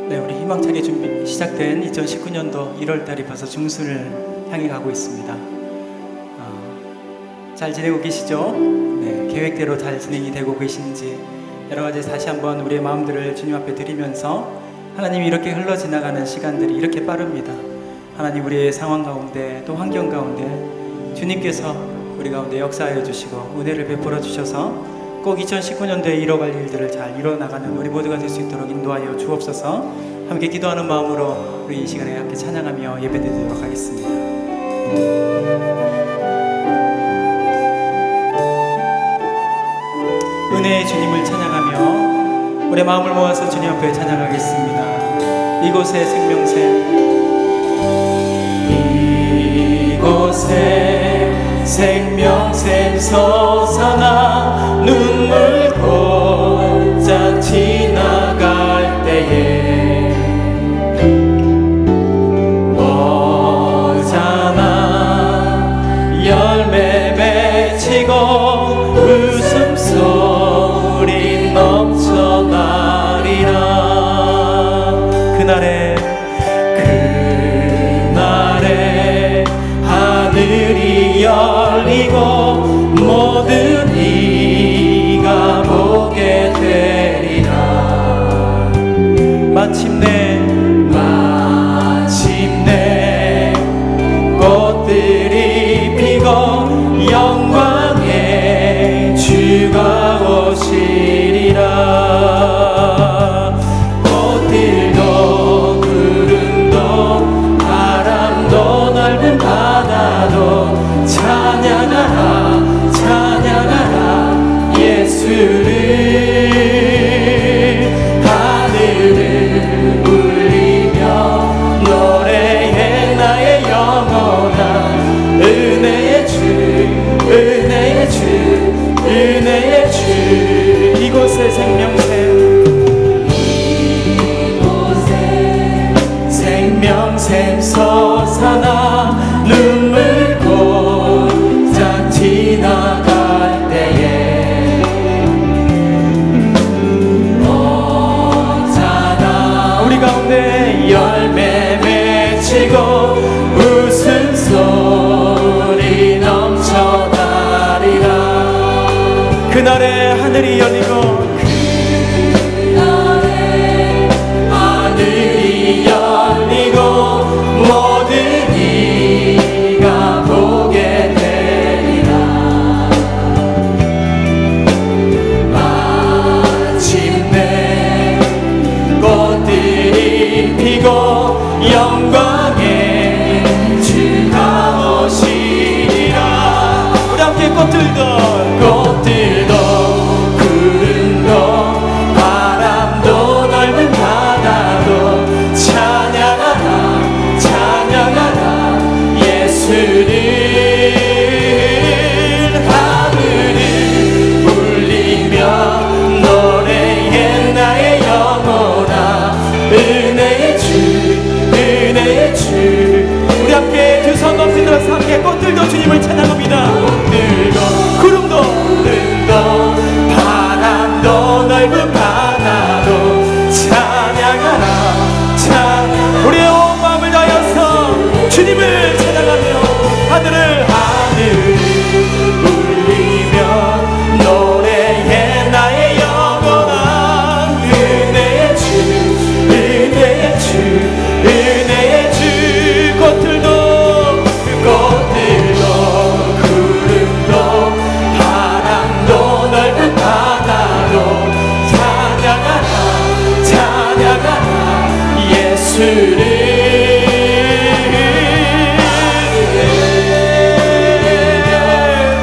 네, 우리 희망차게 준비 시작된 2019년도 1월달이 벌써 중순을 향해 가고 있습니다. 잘 지내고 계시죠? 네, 계획대로 잘 진행이 되고 계신지 여러 가지 다시 한번 우리의 마음들을 주님 앞에 드리면서, 하나님이 이렇게 흘러 지나가는 시간들이 이렇게 빠릅니다. 하나님, 우리의 상황 가운데 또 환경 가운데 주님께서 우리 가운데 역사하여 주시고 은혜를 베풀어 주셔서 꼭 2019년도에 이뤄갈 일들을 잘 이뤄나가는 우리 모두가 될 수 있도록 인도하여 주옵소서. 함께 기도하는 마음으로 우리 이 시간에 함께 찬양하며 예배드리도록 하겠습니다. 은혜의 주님을 찬양하며 우리 마음을 모아서 주님 앞에 찬양하겠습니다. 이곳에 생명샘, 이곳에 생명샘 솟아나 눈물 곧장 지나갈 때에 오자나 열매 맺히고 웃음소리 넘쳐나리라. 그날에 하늘이 열리고 모든 이가 보게 되리라. 마침내 꽃들이 피고 영광의 주가 오시리라. 꽃들도 구름도 바람도 넓은 바다도 찬양하라 찬양하라 예수를. 하늘을 울리며 노래해 나의 영혼아. 은혜의 주 은혜의 주 은혜의 주. 이곳에 생명샘, 이곳에 생명샘 솟아나 눈물 곧장 지나갈 때에 오자나 우리 가운데 열매 맺히고 웃음소리 넘쳐나리라. 그날에 하늘이 열리고 그날에 하늘이 열리고 모든 이가 보게 되리라. 마침내 꽃들이 피고 영광의 주가 오시리라. 우리 함께 꽃들도 구름도 바람도 넓은 바다도 찬양하라 찬양하라 예수를. 하늘을 울리며 노래해 나의 영혼아. 은혜의 주 은혜의 주. 우리 함께 두 손 높이 들어서 함께 꽃들도 주님을 찬양합니다. 꽃들도 구름도 바람도 넓은 바다도 찬양하라 찬양. 우리의 온 마음을 다하여서 주님을 찬양하며 하늘을 울리며 노래해 나의 영혼아. 은혜의 주 은혜의 주 은혜의 주. 꽃들도 구름도 바람도 넓은 바다도 찬양하라 찬양하라 예수를.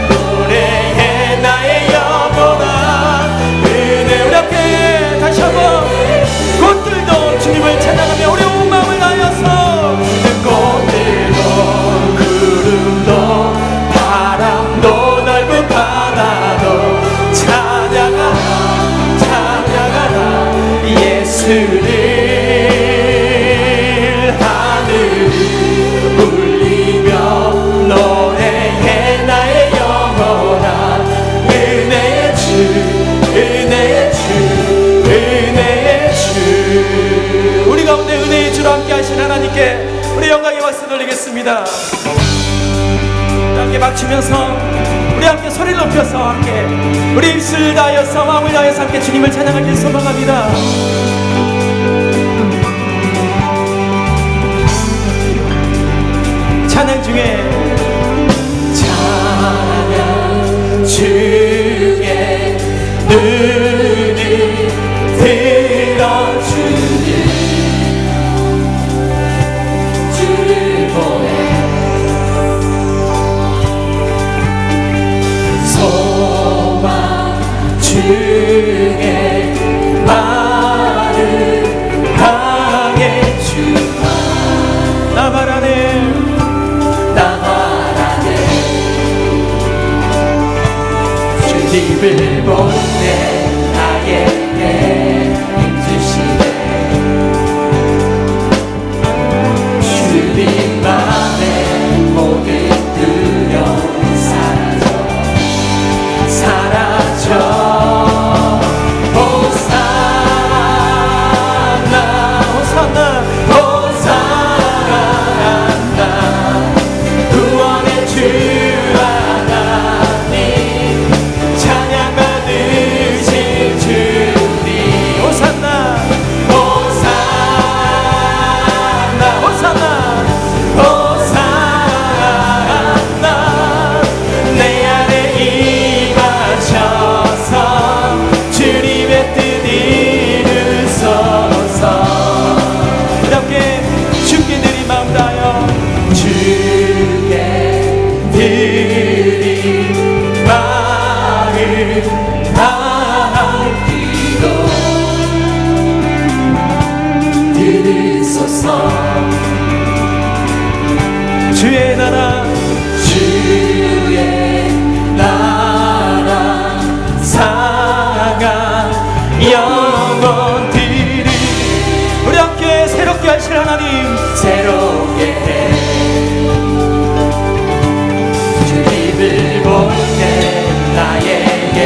노래해 나의 영혼아. 은혜. 우리 함께 다시 한번 꽃들도 주님을 찬양하며 우리 온 마음을 다하여서 꽃들도 구름도 바람도 넓은 바다도 찬양하라 찬양하라 예수를. 하늘을 울리며 노래해 나의 영혼아. 은혜의 주 은혜의 주 은혜의 주. 우리 우리 영광의 박수 돌리겠습니다. 함께 박치면서 우리 함께 소리를 높여서 함께 우리 입술 다하여서 마음을 다하여서 함께 주님을 찬양할 때 소망합니다. 찬양 중에 찬양 중에 눈이 들어주니 주를 보내 소망 중에 말을 강해 주마 나 말하네 주님을 보내 나에게 힘주시네 주님만의 모든 두려움 사라져 호산나 호산나 호산나 구원의 주 주의 나라 주의 나라 상한 영원들이 우리 함께 새롭게 하실 하나님 새롭게 해 주님을 보내 나에게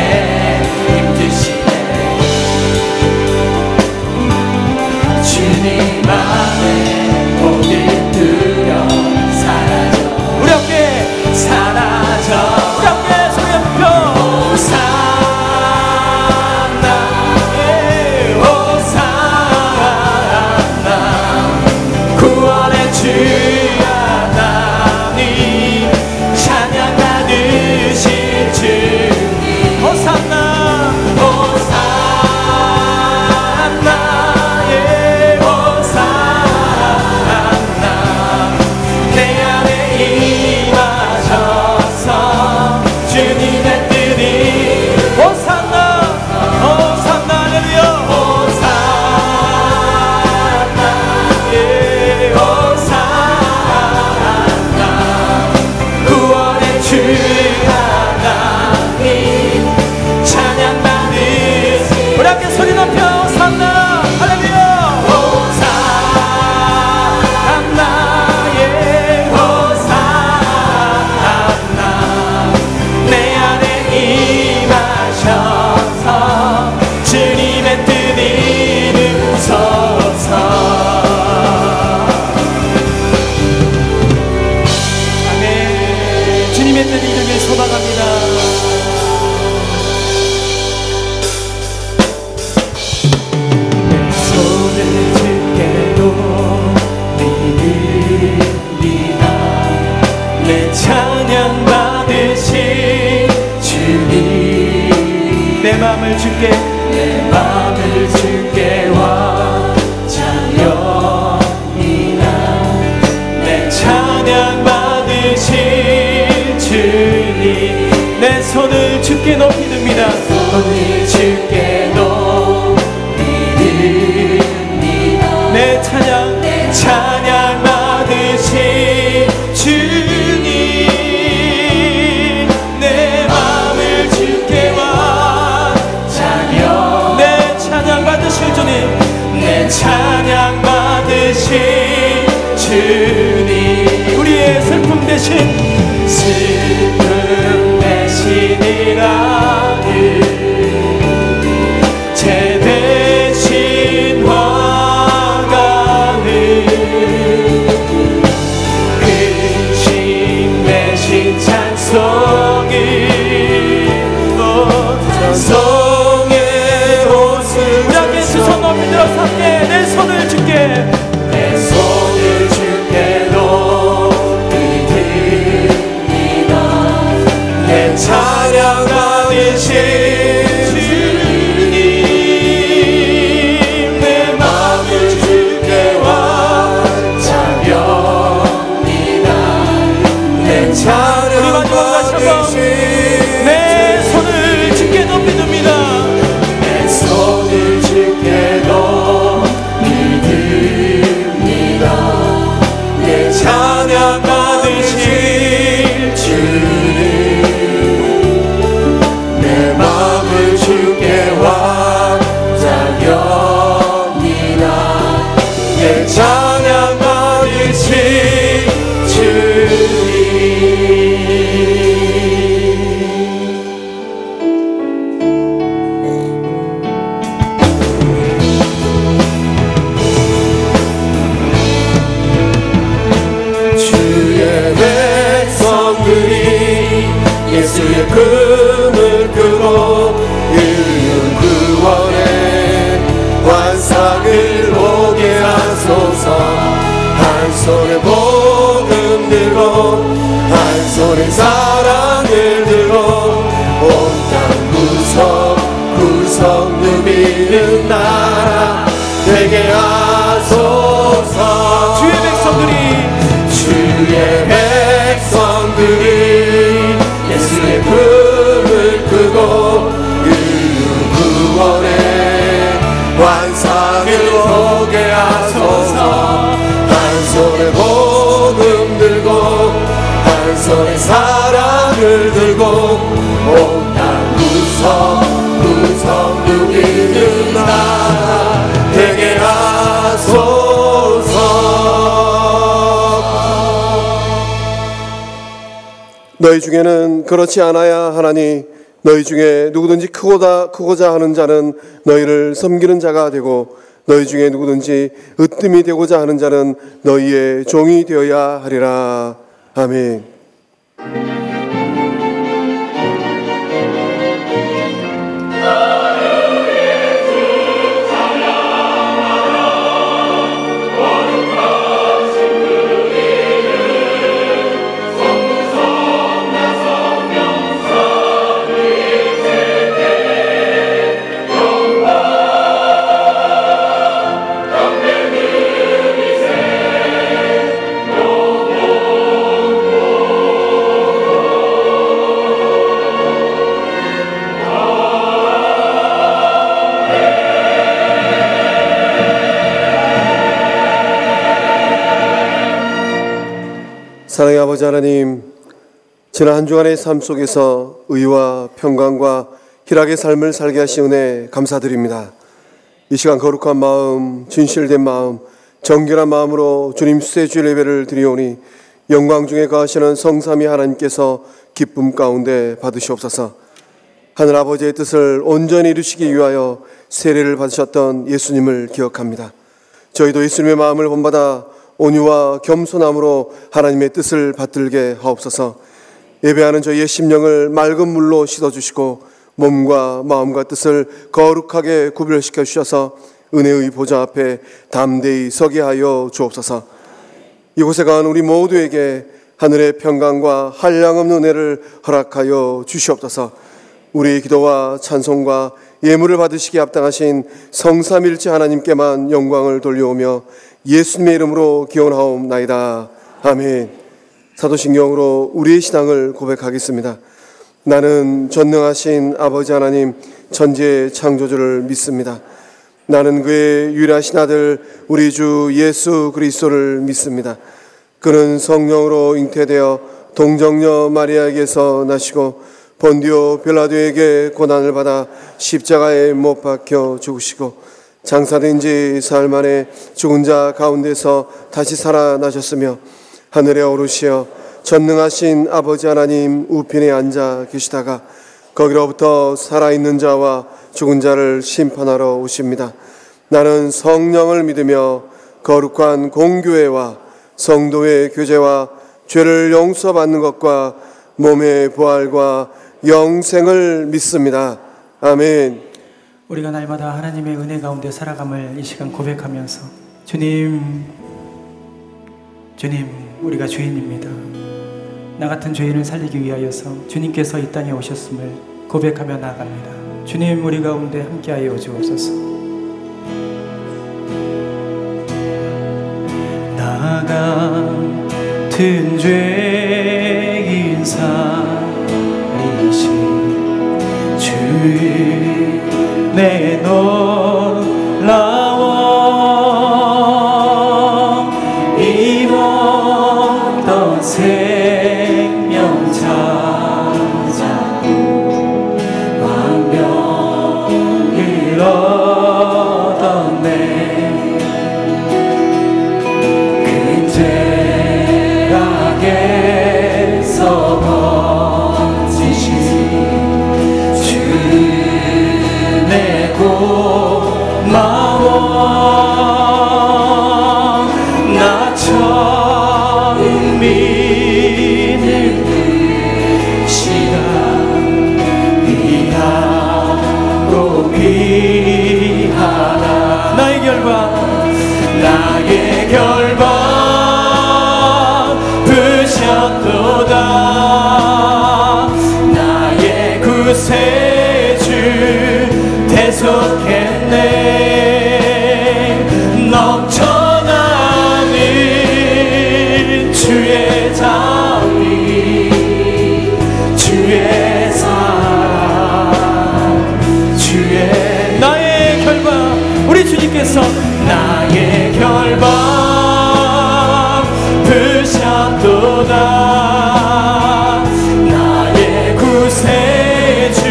힘주시네 주님만의 모든 두려움 우리 함께 사라져 우리 함께 소리 높여 호산나 호산나 구원의 주 하나님 찬양 받으실 주님 호산나 호산나 내 안에 임하셔서 주님의 뜻이 호산나 호산나 할렐루야 호산나 예 호산나 구원의 주 하나님 찬양 받으시 우리 함께 소리 높여 호산나 할렐루야 호산나 예 내 안에 임하셔서 주님의 뜻 이루소서 아멘 주님의 뜻 이루길 소망합니다. 내 손을 주께로 믿으리라 내 찬양 받으시 주님 내 맘을 주께 내 맘을 주께 완전히나 내 찬양 받으시 주님 내 손을 주께 높이 듭니다 손을 주께 높이 듭니다 내 찬양 받으시 주님 내 맘을 주께 완전히 내 찬양 받으실 주님 내 찬양 받으신 주님 우리의 슬픔 대신 슬픔 대신이라는 제 대신 화가는 높이 들어서 함께 내 손을 줄게. 내 손을 주께 높이 듭니다. 내 찬양 받으신 주님, 내 마음을 주께 완전합니다. 내 찬양 받으신 내 손을 주께 높이 듭니다. 내 손을 주께 높이 듭니다. 내 찬양 받으신 주님, 내 마음을 주께 완전합니다. 내 찬양 받으신 주님. 주의 백성들이 예수의 꿈을 꾸고 이룬 구원의 환상을 보게 하소서. 한 손에 복음 들고 한 손에 사랑을 들고 온 땅 구석구석 누비는 나라 되게 하소서. 주의 백성들이 예수의 꿈을 꾸고 이룬 구원의 환상을 보게 하소서. 한 손에 복음 들고 한 손에 사랑을 들고 온 땅 구석구석 누비는 나라 되게 하소서. 너희 중에는 그렇지 않아야 하나니 너희 중에 누구든지 크고자 하는 자는 너희를 섬기는 자가 되고 너희 중에 누구든지 으뜸이 되고자 하는 자는 너희의 종이 되어야 하리라. 아멘. 사랑의 아버지 하나님, 지난 한 주간의 삶 속에서 의와 평강과 희락의 삶을 살게 하신 은혜 감사드립니다. 이 시간 거룩한 마음, 진실된 마음, 정결한 마음으로 주님 수세주일 예배를 드리오니 영광 중에 거하시는 성삼위 하나님께서 기쁨 가운데 받으시옵소서. 하늘 아버지의 뜻을 온전히 이루시기 위하여 세례를 받으셨던 예수님을 기억합니다. 저희도 예수님의 마음을 본받아 온유와 겸손함으로 하나님의 뜻을 받들게 하옵소서. 예배하는 저희의 심령을 맑은 물로 씻어주시고 몸과 마음과 뜻을 거룩하게 구별시켜 주셔서 은혜의 보좌 앞에 담대히 서게 하여 주옵소서. 이곳에 간 우리 모두에게 하늘의 평강과 한량없는 은혜를 허락하여 주시옵소서. 우리의 기도와 찬송과 예물을 받으시기에 합당하신 성삼일체 하나님께만 영광을 돌려오며 예수님의 이름으로 기원하옵나이다. 아멘. 사도신경으로 우리의 신앙을 고백하겠습니다. 나는 전능하신 아버지 하나님 천지의 창조주를 믿습니다. 나는 그의 유일하신 아들 우리 주 예수 그리스도를 믿습니다. 그는 성령으로 잉태되어 동정녀 마리아에게서 나시고 본디오 빌라도에게 고난을 받아 십자가에 못 박혀 죽으시고 장사된 지 사흘 만에 죽은 자 가운데서 다시 살아나셨으며 하늘에 오르시어 전능하신 아버지 하나님 우편에 앉아 계시다가 거기로부터 살아있는 자와 죽은 자를 심판하러 오십니다. 나는 성령을 믿으며 거룩한 공교회와 성도의 교제와 죄를 용서받는 것과 몸의 부활과 영생을 믿습니다. 아멘. 우리가 날마다 하나님의 은혜 가운데 살아감을 이 시간 고백하면서 주님, 우리가 죄인입니다. 나 같은 죄인을 살리기 위하여서 주님께서 이 땅에 오셨음을 고백하며 나아갑니다. 주님, 우리 가운데 함께하여 주옵소서. 나 같은 죄인 살리신 주의 내 놀라워 입었던 생명 찾아도 광명을 얻었네. 그 죄악에서 건지신 주내 고마워. 나 처음 믿는 그 시간 귀하고 귀하다. 나의 결박 부셨도다. 나의 구세주 대속했네. 넘쳐나는 주의 자비, 주의 사랑, 주의 나의 결박. 우리 주님께서 나의 결박 부셨도다. 나의 구세주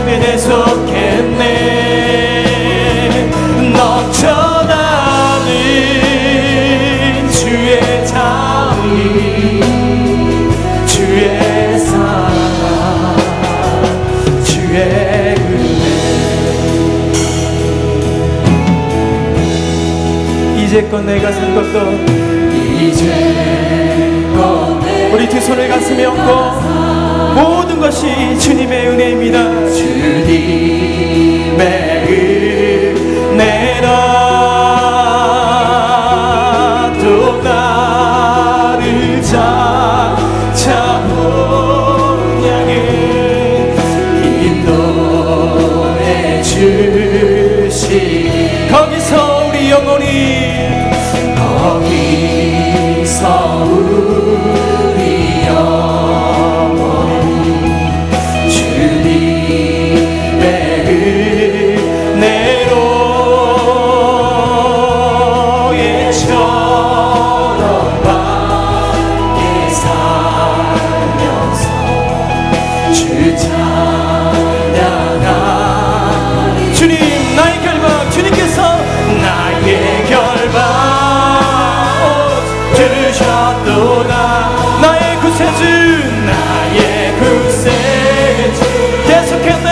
대속했네. 넘쳐나는 주의 자비, 주의 사랑, 주의 은혜. 이제껏 내가 산 것도 우리 두 손을 가슴에 얹고 모든 것이 주님의 은혜입니다. 주님의 은혜라 또 나를 찾아온 양을 인도해 주시. 거기서 우리 영혼이 우리 영혼이 주님의 은혜로 예처럼 밝게 살면서 주 찬양하리. 주님, 나의 결박. 주님께서 나의 결박 주셨도다. 나의 구세주, 나의 구세주 계속했네.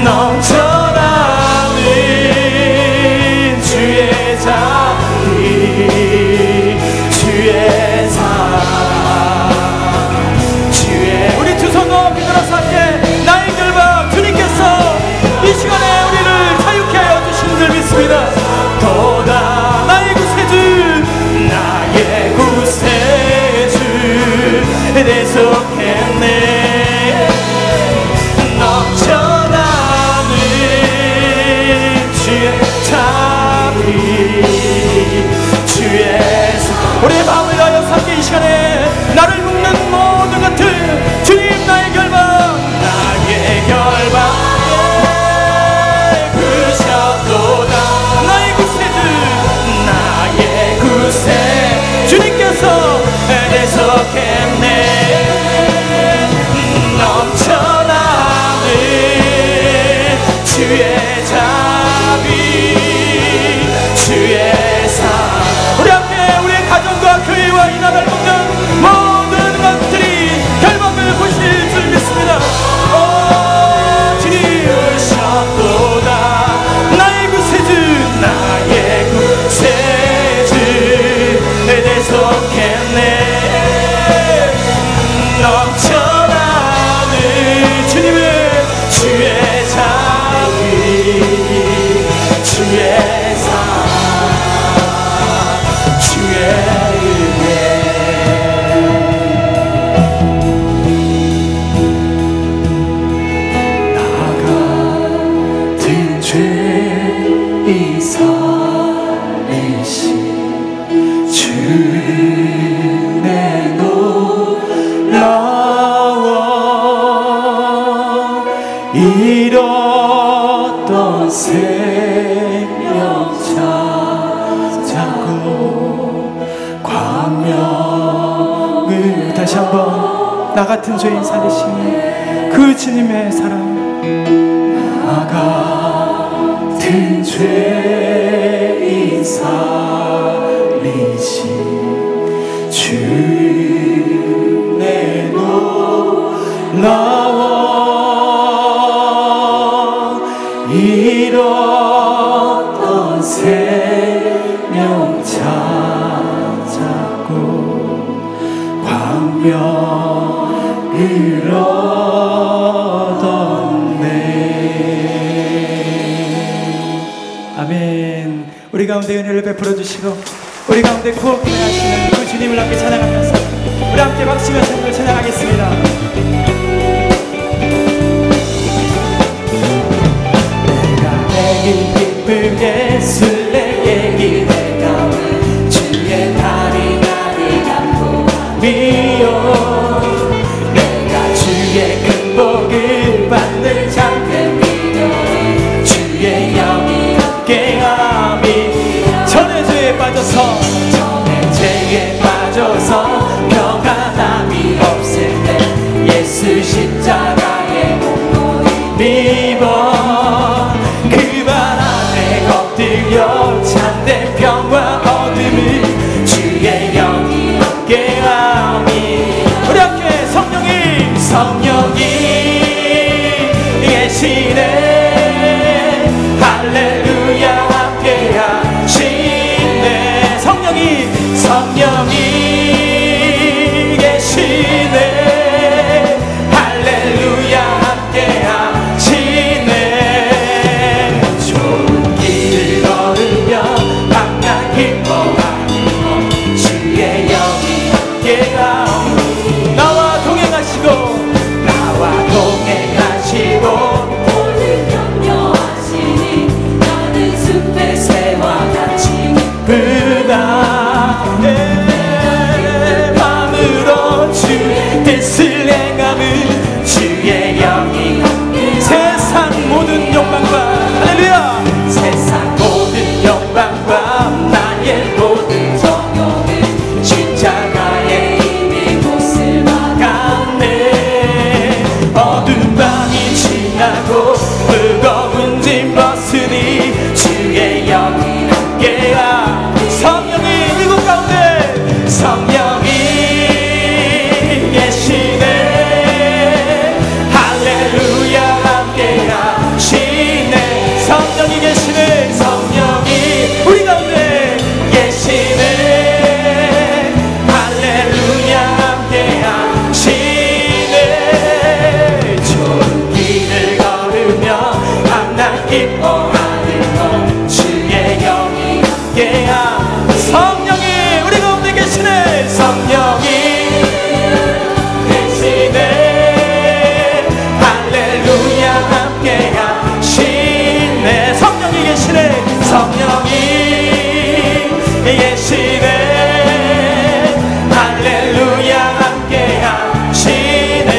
넘쳐나는 주의 자비, 주의 사랑, 주의. 우리 두 손 높이 들어서 함께 나의 결박. 주님께서 이 시간에 우리를 자유케 하여 주신 줄 믿습니다. 도다 나의 구세주, 나의 구세주 대속했네. 넘쳐나는 주의 자비, 주의 우리의 마음을 다하여 함께 이 시간에 나를 묶는 모든 것들 주님, 나의 결박, 나의 결박 주님께서 대속했네. 넘쳐나는 주의 자비, 주의 사랑. 우리 함께 우리의 가정과 교회와 이 나라를 묶는 모든 것들이 결박을 보실 줄 믿습니다. 오 주님, 오셨도다. 나의 구세주, 나의 구세주 대속했네. 넘쳐나는 주님 생명 찾았고 광명을 다시 한번 나 같은 죄인 살리시는 그 주님의 사랑 나 같은 죄인 살리신 주의 놀라워 잃었던 생명 찾았고 광명을 얻었네. 아멘. 우리 가운데 은혜를 베풀어 주시고 우리 가운데 구원을 하시는 그 주님을 함께 찬양하면서 우리 함께 박수면서 그를 찬양하겠습니다. 내가 내길 기쁘게 술래게 기대가 주의 다리 나를 감고 미요 내가 주의 큰 복을 받는 참된 믿음이 주의 영이 함께함이 전의 죄에 빠져서 평안함이 없을 때 예수 십자가의 공로를 입어 그 발 안에 엎드려 참된 평화 얻음을 주의 영이 함께함이 우리 함께 성령이 계시네 할렐루야 함께하시네 성령이 계시네 할렐루야 함께하시네 좋은 길을 걸으며 항상 기뻐하는 주의 영이 함께하오 나와 동행하시고 오늘 격려하시니 나는 숲의 새와 같이 기쁘다 뜻을 행함은 주의 영이 세상 모든 욕망과 할렐루야 세상 모든 욕망과 나의 모든 정욕은 십자가에 이미 못을 막았네 어두운 밤이 지나고 무거운 짐 벗으니 주의 영이 함께야 성령이 이곳 가운데 성령이 계시네 할렐루야 함께하시네 성령이 계시네 성령이 우리 가운데 계시네 할렐루야 함께하시네 좋은 길을 걸으며 항상 기뻐하는 것 주의 영이 함께하 성령이 우리 가운데 계시네 성령이 성령이 계시네 할렐루야 함께하시네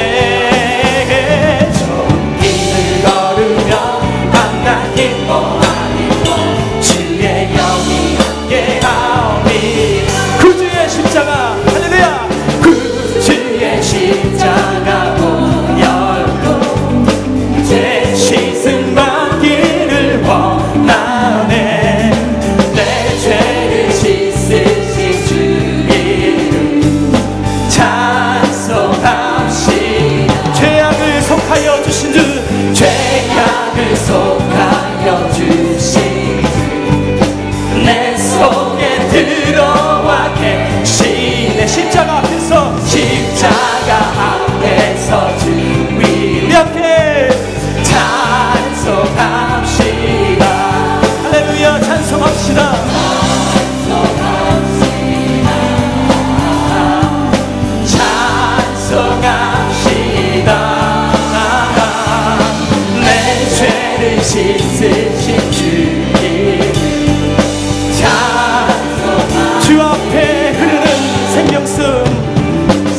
좋은 길을 걸으며 항상 기뻐하는 주의 영이 함께하오니 구주의 십자가 할렐루야 구주의 십자가 열고 죄 씻음 받기를 원하네 내 죄를 씻으신 주 이름 찬송합시다 죄악을 속하여 주신 주 죄악을 속하여 주신 주 내 속에 들어와 계시네 십자가 앞에서 주 이렇게 찬송합시다 할렐루야 찬송합시다 찬송합시다 내 죄를 씻으신 주 주 앞에 흐르는 생명수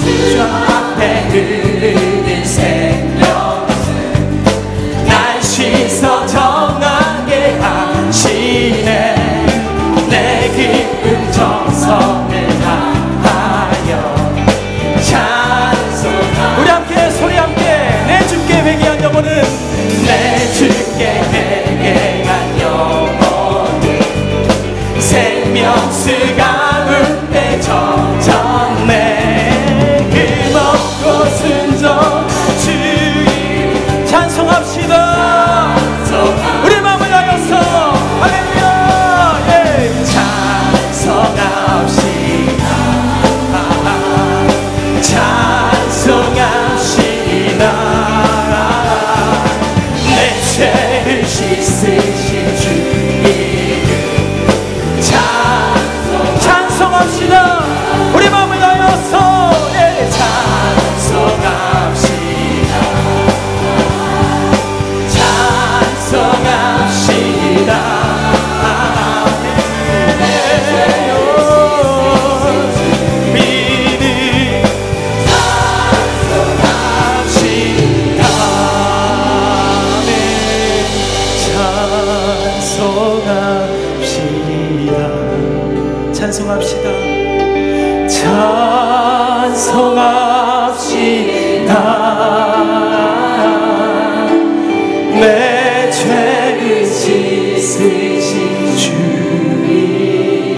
주 앞에 흐르는 생명수 날 씻어 정한 뜻이 쓰신 주님 찬송합시다. 우리 마음을 다하여서 찬송합시다. 찬송합시다. 찬송합시다. 찬송합시다. 내 죄를 씻으신 주님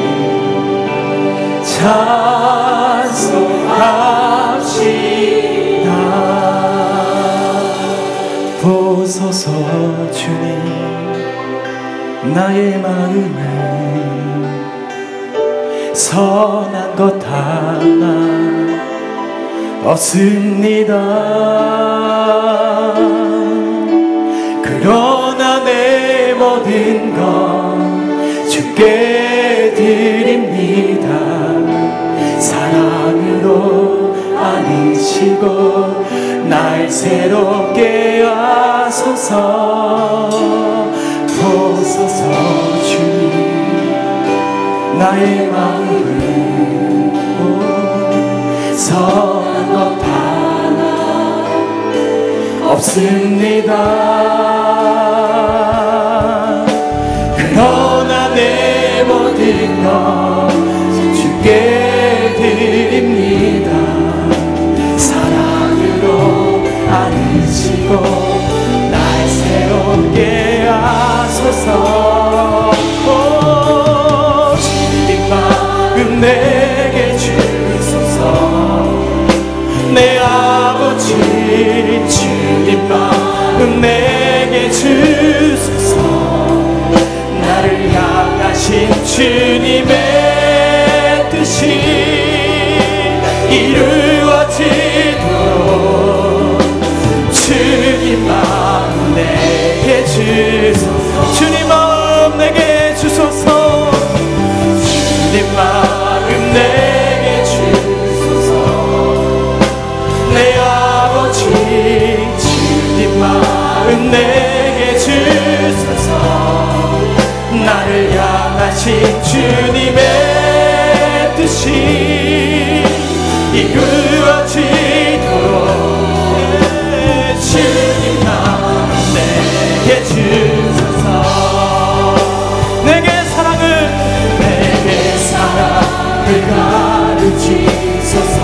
찬송합시다. 보소서 주님 나의 마음을 선한 것 하나 없습니다. 그러나 내 모든 것 주께 드립니다. 사랑으로 안으시고 날 새롭게 하소서. 보소서 주님 나의 마음을 선한 것 하나 없습니다. 그러나 내 모든 것 주께 드립니다. 사랑으로 안으시고 날 새롭게 하소서. 내게 주소서. 내 아버지 주님 마음 내게 주소서. 나를 향하신 주님의 뜻이 이루어지도록 주님 마음 내게 주소서. 주님 마음 내게 주소서. 주님 마음 내게 주소서. 내 아버지 주님 마음 내게 주소서. 나를 향하신 주님의 뜻이 이루어지도록 주님 마음 내게 주소서. 내게 사랑을 가르치소서.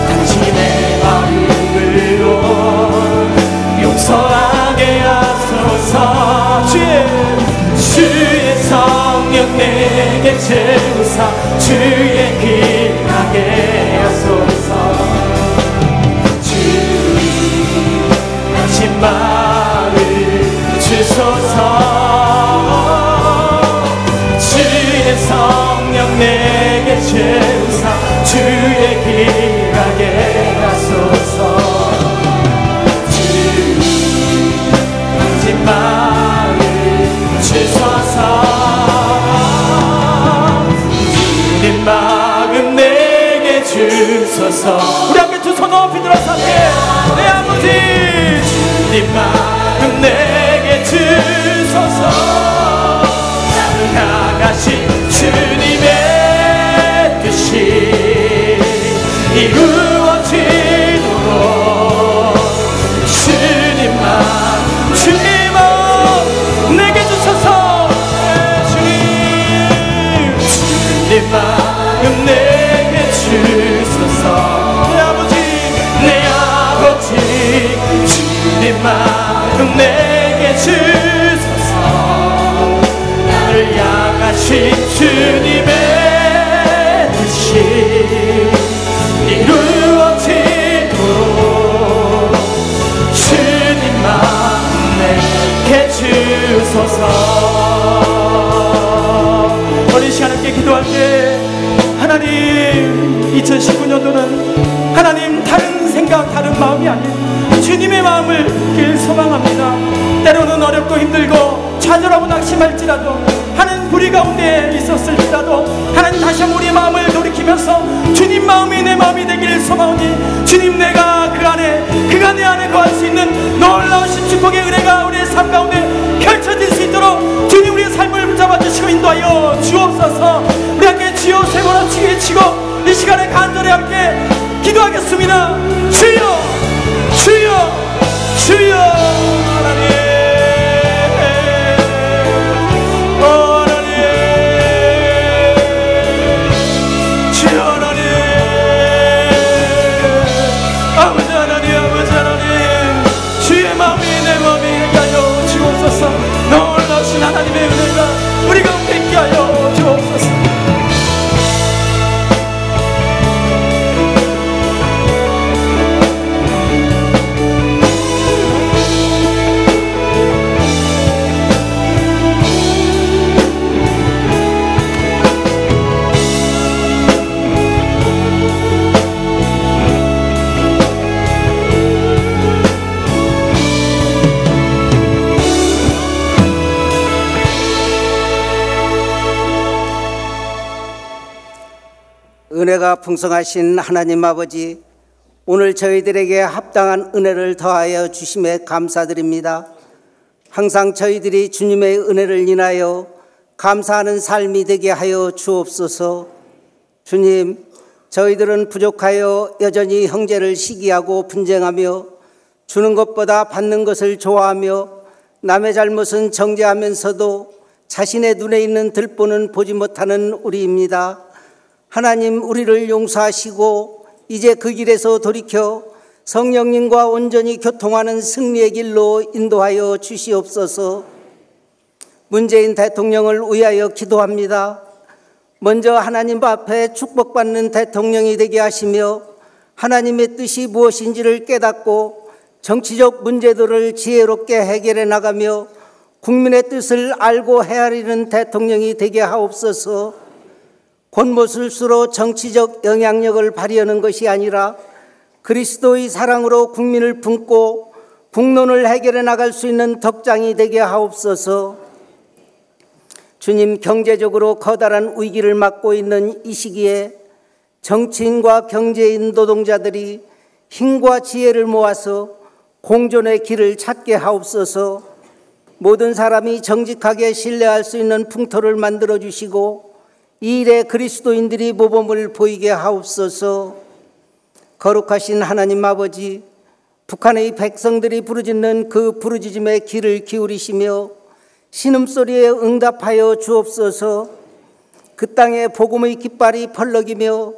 당신의 마음으로 용서하게 하소서. 주의 성령 내게 채우사 주의 길 가게 하소서. 주님 당신 마음을 주소서. 성령 내게 채우사 주의 길 가게 하소서. 주님 당신 마음을 주소서. 주님 마음 내게 주소서. 우리 함께 두 손 높이 들어서 함께 내 아버지 주님 마음 내게 주소서. 향하신 주님의 뜻이 이루어지도록 주님만 내게 주소서. 주님 마음 내게 주소서. 내 아버지 주님 마음 내게 주소서. 향하신 주님의 뜻이 이루어지도록 주님만 내게 주소서. 우리 시간 함께 기도할 때 하나님 2019년도는 하나님 다른 생각 다른 마음이 아닌 주님의 마음을 길 소망합니다. 때로는 어렵고 힘들고 좌절하고 낙심할지라도, 하나님 불의 가운데 있었을지라도, 하나님 다시 한번 우리의 마음을 돌이키면서 주님 마음이 내 마음이 되길 소망하니, 주님 내가 그가 내 안에 거할 수 있는 놀라우신 축복의 은혜가 우리의 삶 가운데 펼쳐질 수 있도록 주님 우리의 삶을 붙잡아 주시고 인도하여 주옵소서. 우리 함께 주여 세 번 합치게 외치고 이 시간에 간절히 함께 기도하겠습니다. 주여 주여 주여. 하나님 놀라우신 하나님의 은혜가 우리 가운데 있게 하여 주옵소서. 은혜가 풍성하신 하나님 아버지, 오늘 저희들에게 합당한 은혜를 더하여 주심에 감사드립니다. 항상 저희들이 주님의 은혜를 인하여 감사하는 삶이 되게 하여 주옵소서. 주님, 저희들은 부족하여 여전히 형제를 시기하고 분쟁하며 주는 것보다 받는 것을 좋아하며 남의 잘못은 정죄하면서도 자신의 눈에 있는 들보는 보지 못하는 우리입니다. 하나님, 우리를 용서하시고 이제 그 길에서 돌이켜 성령님과 온전히 교통하는 승리의 길로 인도하여 주시옵소서. 문재인 대통령을 위하여 기도합니다. 먼저 하나님 앞에 축복받는 대통령이 되게 하시며 하나님의 뜻이 무엇인지를 깨닫고 정치적 문제들을 지혜롭게 해결해 나가며 국민의 뜻을 알고 헤아리는 대통령이 되게 하옵소서. 권모술수로 정치적 영향력을 발휘하는 것이 아니라 그리스도의 사랑으로 국민을 품고 국론을 해결해 나갈 수 있는 덕장이 되게 하옵소서. 주님, 경제적으로 커다란 위기를 맞고 있는 이 시기에 정치인과 경제인 노동자들이 힘과 지혜를 모아서 공존의 길을 찾게 하옵소서. 모든 사람이 정직하게 신뢰할 수 있는 풍토를 만들어 주시고 이 일에 그리스도인들이 모범을 보이게 하옵소서. 거룩하신 하나님 아버지, 북한의 백성들이 부르짖는 그 부르짖음에 귀를 기울이시며 신음소리에 응답하여 주옵소서. 그 땅에 복음의 깃발이 펄럭이며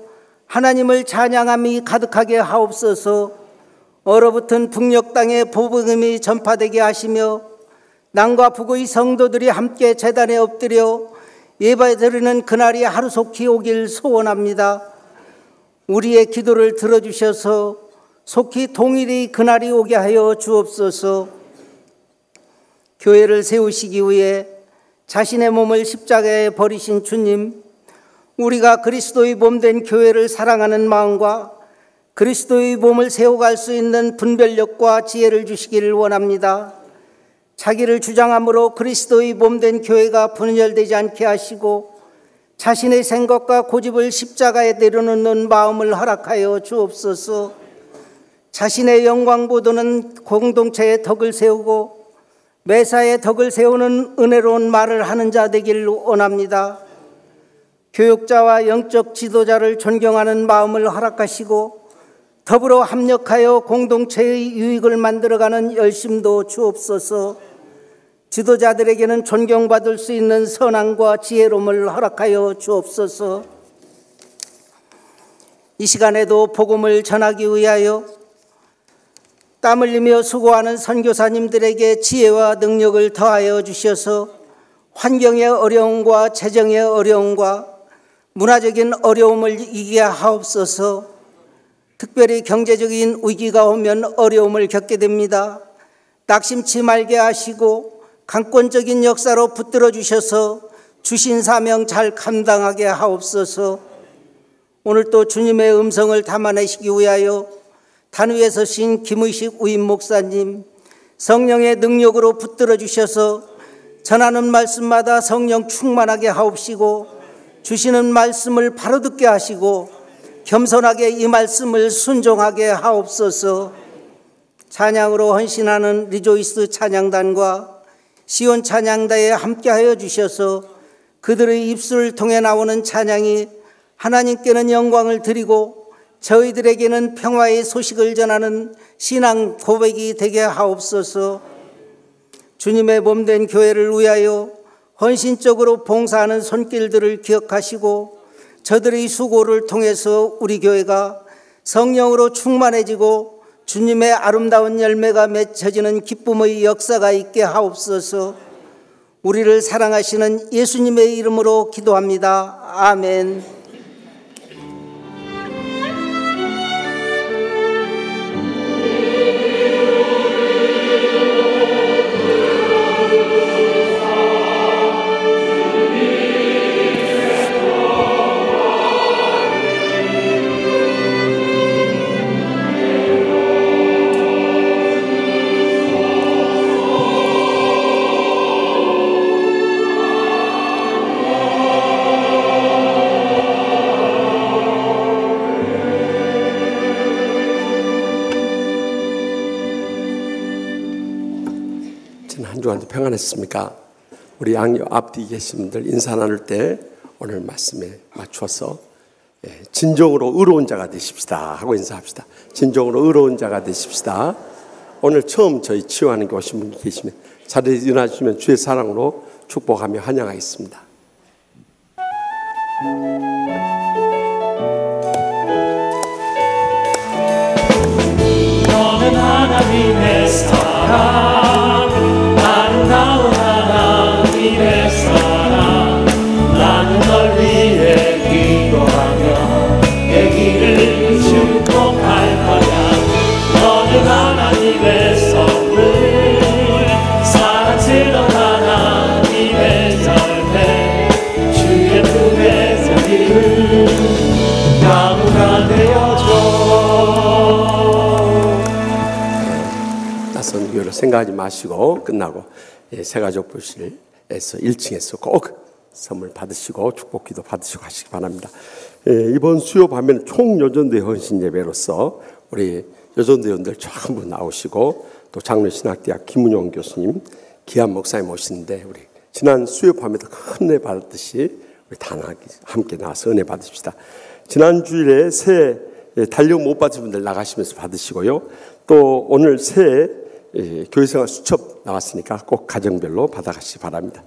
하나님을 찬양함이 가득하게 하옵소서. 얼어붙은 북녘 땅에 복음이 전파되게 하시며 남과 북의 성도들이 함께 제단에 엎드려 예배드리는 그날이 하루속히 오길 소원합니다. 우리의 기도를 들어주셔서 속히 동일히 그날이 오게 하여 주옵소서. 교회를 세우시기 위해 자신의 몸을 십자가에 버리신 주님, 우리가 그리스도의 몸된 교회를 사랑하는 마음과 그리스도의 몸을 세워갈 수 있는 분별력과 지혜를 주시기를 원합니다. 자기를 주장함으로 그리스도의 몸된 교회가 분열되지 않게 하시고 자신의 생각과 고집을 십자가에 내려놓는 마음을 허락하여 주옵소서. 자신의 영광보다는 공동체의 덕을 세우고 매사에 덕을 세우는 은혜로운 말을 하는 자 되기를 원합니다. 교육자와 영적 지도자를 존경하는 마음을 허락하시고 더불어 합력하여 공동체의 유익을 만들어가는 열심도 주옵소서. 지도자들에게는 존경받을 수 있는 선함과 지혜로움을 허락하여 주옵소서. 이 시간에도 복음을 전하기 위하여 땀 흘리며 수고하는 선교사님들에게 지혜와 능력을 더하여 주셔서 환경의 어려움과 재정의 어려움과 문화적인 어려움을 이기게 하옵소서. 특별히 경제적인 위기가 오면 어려움을 겪게 됩니다. 낙심치 말게 하시고 강권적인 역사로 붙들어 주셔서 주신 사명 잘 감당하게 하옵소서. 오늘 또 주님의 음성을 담아내시기 위하여 단위에 서신 김의식 우임 목사님, 성령의 능력으로 붙들어 주셔서 전하는 말씀마다 성령 충만하게 하옵시고 주시는 말씀을 바로 듣게 하시고 겸손하게 이 말씀을 순종하게 하옵소서. 찬양으로 헌신하는 리조이스 찬양단과 시온 찬양단에 함께하여 주셔서 그들의 입술을 통해 나오는 찬양이 하나님께는 영광을 드리고 저희들에게는 평화의 소식을 전하는 신앙 고백이 되게 하옵소서. 주님의 몸된 교회를 위하여 헌신적으로 봉사하는 손길들을 기억하시고 저들의 수고를 통해서 우리 교회가 성령으로 충만해지고 주님의 아름다운 열매가 맺혀지는 기쁨의 역사가 있게 하옵소서. 우리를 사랑하시는 예수님의 이름으로 기도합니다. 아멘. 한 주간도 평안했습니까? 우리 양옆 앞뒤 계신 분들 인사 나눌 때 오늘 말씀에 맞춰서 진정으로 의로운 자가 되십시다 하고 인사합시다. 진정으로 의로운 자가 되십시다. 오늘 처음 저희 치유하는 게 오신 분이 계시면 자리에 일어나 주시면 주의 사랑으로 축복하며 환영하겠습니다. 너는 하나님의 사랑, 아름다운 하나님의 사랑. 나는 널 위해 기도하며 내 길을 축복할 거야. 너는 하나님의 선물, 사랑스러운 하나님의 열매. 주의 품에서 이룬 나무가 되어줘. 낯선 교회를 생각하지 마시고 끝나고 새가족부실에서 1층에서 꼭 선물 받으시고 축복기도 받으시고 하시기 바랍니다. 이번 수요 밤에는 총여전도회 헌신예배로서 우리 여전도회원들 전부 나오시고 또 장로신학대학 김은용 교수님, 기한 목사님 오시는데 우리 지난 수요 밤에도 큰 은혜 받았듯이 우리 다 함께 나와서 은혜 받으십시다. 지난 주일에 새 달력 못 받으신 분들 나가시면서 받으시고요. 또 오늘 새 교회생활 수첩 나왔으니까 꼭 가정별로 받아가시기 바랍니다.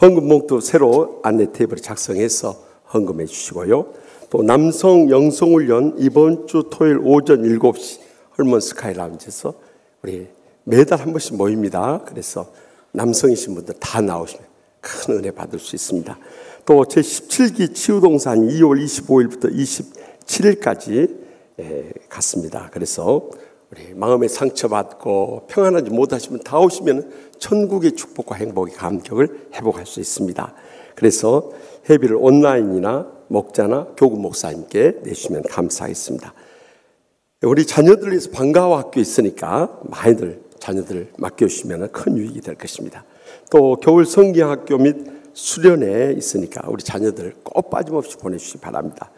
헌금 봉투 새로 안내 테이블에 작성해서 헌금해 주시고요. 또 남성 영성훈련 이번 주 토요일 오전 7시 헐먼 스카이 라운지에서 우리 매달 한 번씩 모입니다. 그래서 남성이신 분들 다 나오시면 큰 은혜 받을 수 있습니다. 또 제17기 치유동산 2월 25일부터 27일까지 갔습니다. 그래서 우리 마음의 상처받고 평안하지 못하시면 다 오시면 천국의 축복과 행복의 감격을 회복할 수 있습니다. 그래서 회비를 온라인이나 목자나 교구 목사님께 내주시면 감사하겠습니다. 우리 자녀들 위해서 방과후 학교 있으니까 많이들 자녀들 맡겨주시면 큰 유익이 될 것입니다. 또 겨울 성경학교 및 수련회 있으니까 우리 자녀들 꼭 빠짐없이 보내주시기 바랍니다.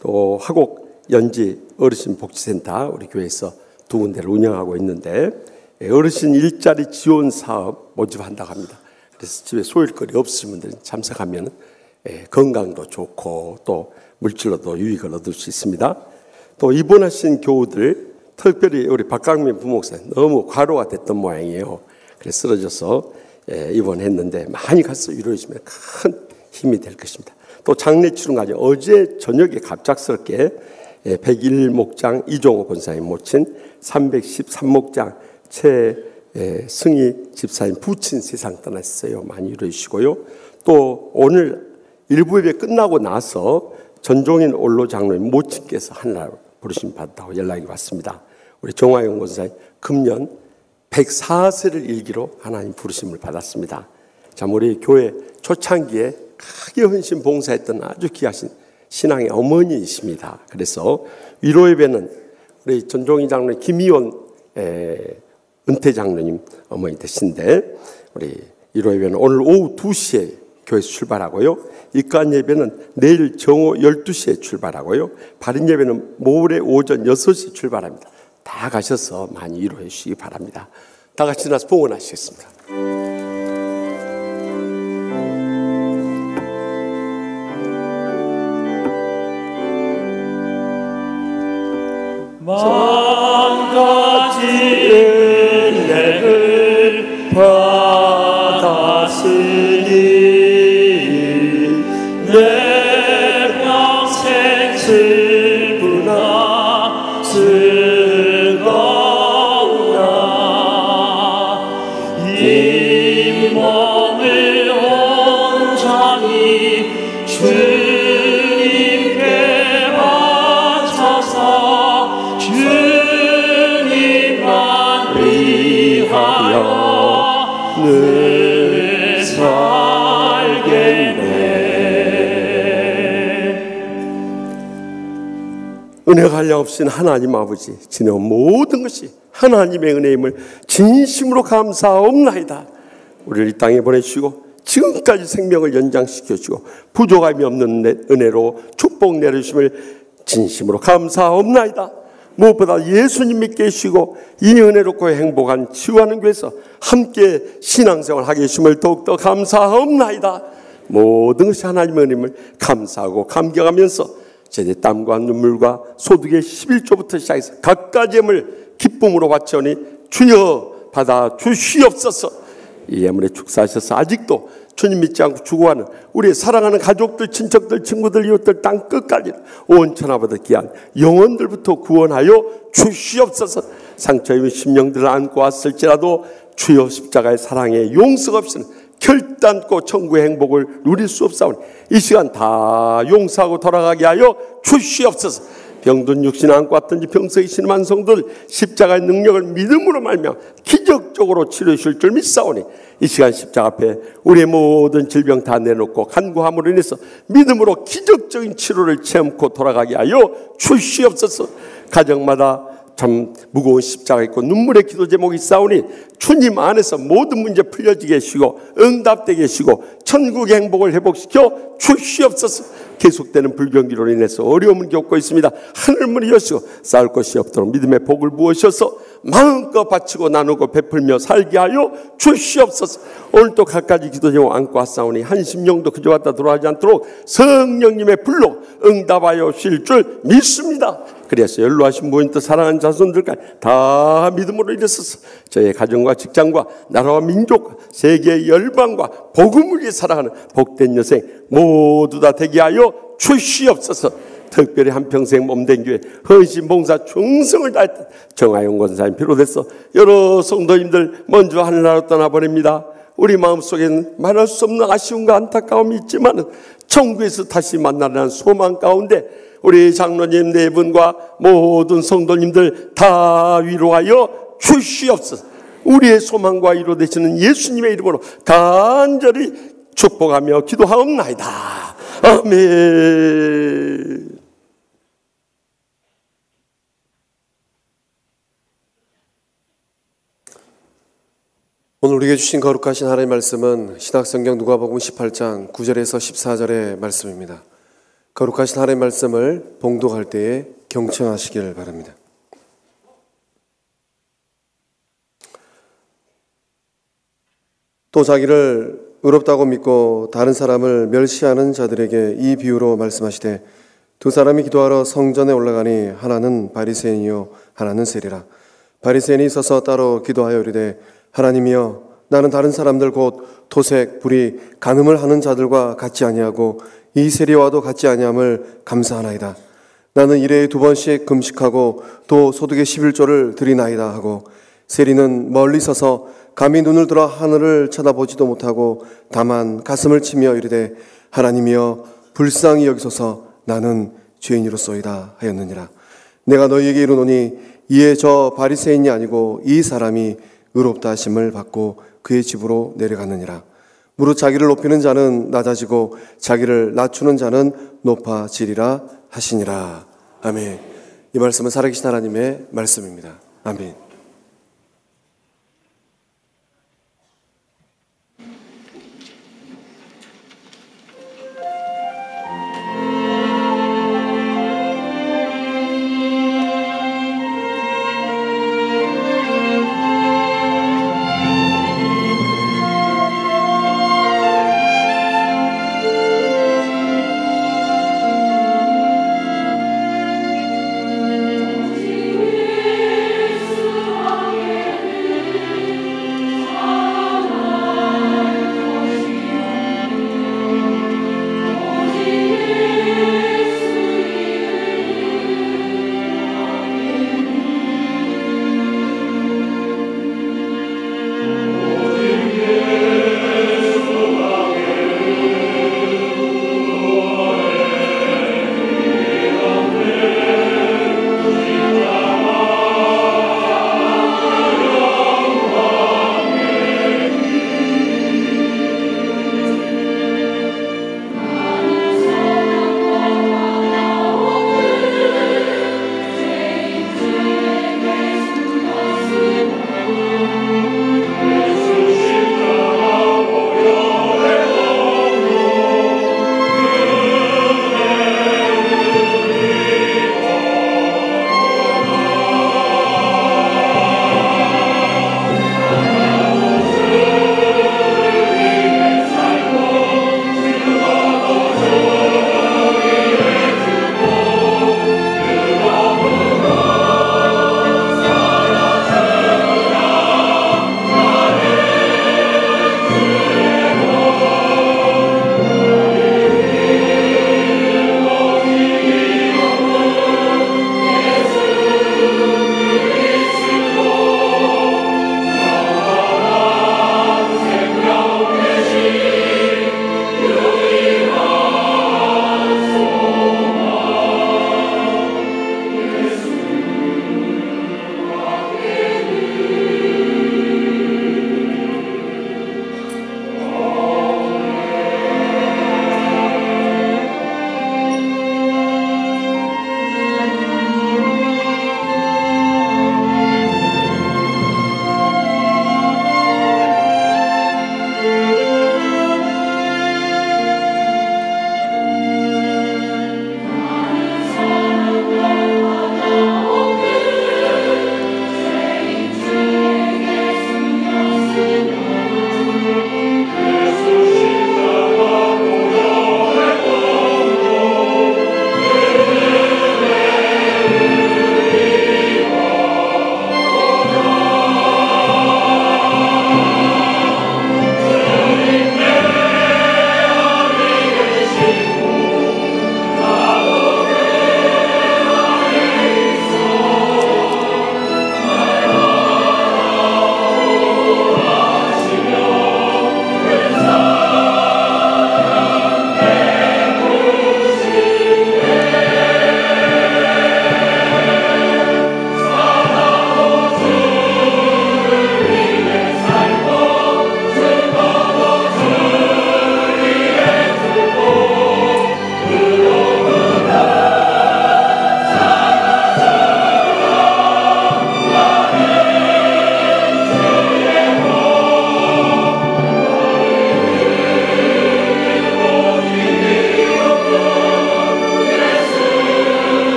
또 화곡 연지 어르신 복지센터 우리 교회에서 2군데를 운영하고 있는데 어르신 일자리 지원 사업 모집한다고 합니다. 그래서 집에 소일거리 없으신 분들은 참석하면 건강도 좋고 또 물질로도 유익을 얻을 수 있습니다. 또 입원하신 교우들, 특별히 우리 박강민 부목사님 너무 과로가 됐던 모양이에요. 그래서 쓰러져서 입원했는데 많이 가서 위로해주시면 큰 힘이 될 것입니다. 또 장례 치료까지 어제 저녁에 갑작스럽게 101목장 이종호 권사님 모친 313목장 최승희 집사님 부친 세상 떠났어요. 많이 위로해 주시고요. 또 오늘 일부 예배 끝나고 나서 전종인 올로 장로님 모친께서 하늘나라 부르심 받았다고 연락이 왔습니다. 우리 정화영 권사님 금년 104세를 일기로 하나님 부르심을 받았습니다. 참 우리 교회 초창기에 크게 헌신 봉사했던 아주 귀하신 신앙의 어머니이십니다. 그래서 위로 예배는 우리 전종희 장로님, 김희원 은퇴 장로님 어머니 되신데, 우리 1호 예배는 오늘 오후 2시에 교회에서 출발하고요. 입관 예배는 내일 정오 12시에 출발하고요. 발인 예배는 모레 오전 6시에 출발합니다. 다 가셔서 많이 위로해 주시기 바랍니다. 다 같이 나서 봉헌하시겠습니다. 만 가지 은혜를 받았으니 내 평생 슬프나 즐거우나 이 몸을 온전히 주님께 바쳐서 주님만 위하여 늘 살겠네. 은혜가 한량없인 하나님 아버지, 지내온 모든 것이 하나님의 은혜임을 진심으로 감사옵나이다. 우리를 이 땅에 보내주시고 지금까지 생명을 연장시켜주고 부족함이 없는 은혜로 축복 내려주심을 진심으로 감사옵나이다. 무엇보다 예수님 믿게 해주시고 이 은혜롭고 행복한 치유하는 교회에서 함께 신앙생활 하게 해주심을 더욱더 감사옵나이다. 모든 것이 하나님의 은혜임을 감사하고 감격하면서 제대 땀과 눈물과 소득의 11조부터 시작해서 각가지 예물 기쁨으로 바쳐오니 주여 받아 주시옵소서. 이 예물에 축사하셔서 아직도 주님 믿지 않고 죽어가는 우리의 사랑하는 가족들, 친척들, 친구들, 이웃들, 땅 끝까지 온 천하보다 귀한 영혼들부터 구원하여 주시옵소서. 상처 입은 심령들을 안고 왔을지라도 주여 십자가의 사랑에 용서가 없이는 결단코 천국의 행복을 누릴 수 없사오니 이 시간 다 용서하고 돌아가게 하여 주시옵소서. 병든 육신 안고 왔던지 병석이신 만성들 십자가의 능력을 믿음으로 말미암아 기적적으로 치료해 주실 줄 믿사오니 이 시간 십자가 앞에 우리의 모든 질병 다 내놓고 간구함으로 인해서 믿음으로 기적적인 치료를 체험코 돌아가게 하여 주시옵소서. 가정마다 참 무거운 십자가 있고 눈물의 기도 제목이 있사오니 주님 안에서 모든 문제 풀려지게 하시고 응답되게 하시고 천국의 행복을 회복시켜 주시옵소서. 계속되는 불경기로 인해서 어려움을 겪고 있습니다. 하늘문을 여시고 쌓을 것이 없도록 믿음의 복을 부으셔서 마음껏 바치고 나누고 베풀며 살게 하여 주시옵소서. 오늘 또 갖가지 기도 제목 안고 왔사오니 한 심령도 그저 왔다 돌아가지 않도록 성령님의 불로 응답하여 쉴 줄 믿습니다. 그래서 연로하신 모인도 사랑하는 자손들까지 다 믿음으로 일어서서 저의 가정과 직장과 나라와 민족과 세계의 열방과 복음을 위해 살아가는 복된 여생 모두 다 되게 하여 주시옵소서. 특별히 한평생 몸된 교회 헌신 봉사 충성을 다했던 정하영 권사님 비롯해서 여러 성도님들 먼저 하늘나라로 떠나버립니다. 우리 마음속에는 말할 수 없는 아쉬움과 안타까움이 있지만 천국에서 다시 만나려는 소망 가운데 우리 장로님 네 분과 모든 성도님들 다 위로하여 주시옵소서. 우리의 소망과 위로 되시는 예수님의 이름으로 간절히 축복하며 기도하옵나이다. 아멘. 오늘 우리에게 주신 거룩하신 하나님의 말씀은 신약성경 누가복음 18장 9절에서 14절의 말씀입니다. 거룩하신 하나님의 말씀을 봉독할 때에 경청하시길 바랍니다. 또 자기를 의롭다고 믿고 다른 사람을 멸시하는 자들에게 이 비유로 말씀하시되 두 사람이 기도하러 성전에 올라가니 하나는 바리새인이요 하나는 세리라. 바리새인이 서서 따로 기도하여 이르되 하나님이여 나는 다른 사람들 곧 토색, 불의, 간음을 하는 자들과 같지 아니하고 이 세리와도 같지 아니함을 감사하나이다. 나는 일회에 2번씩 금식하고 또 소득의 11조를 드리나이다 하고 세리는 멀리 서서 감히 눈을 들어 하늘을 쳐다보지도 못하고 다만 가슴을 치며 이르되 하나님이여 불쌍히 여기소서 나는 죄인이로소이다 하였느니라. 내가 너희에게 이르노니 이에 저 바리새인이 아니고 이 사람이 의롭다 하심을 받고 그의 집으로 내려갔느니라. 무릇 자기를 높이는 자는 낮아지고 자기를 낮추는 자는 높아지리라 하시니라. 아멘. 이 말씀은 살아계신 하나님의 말씀입니다. 아멘.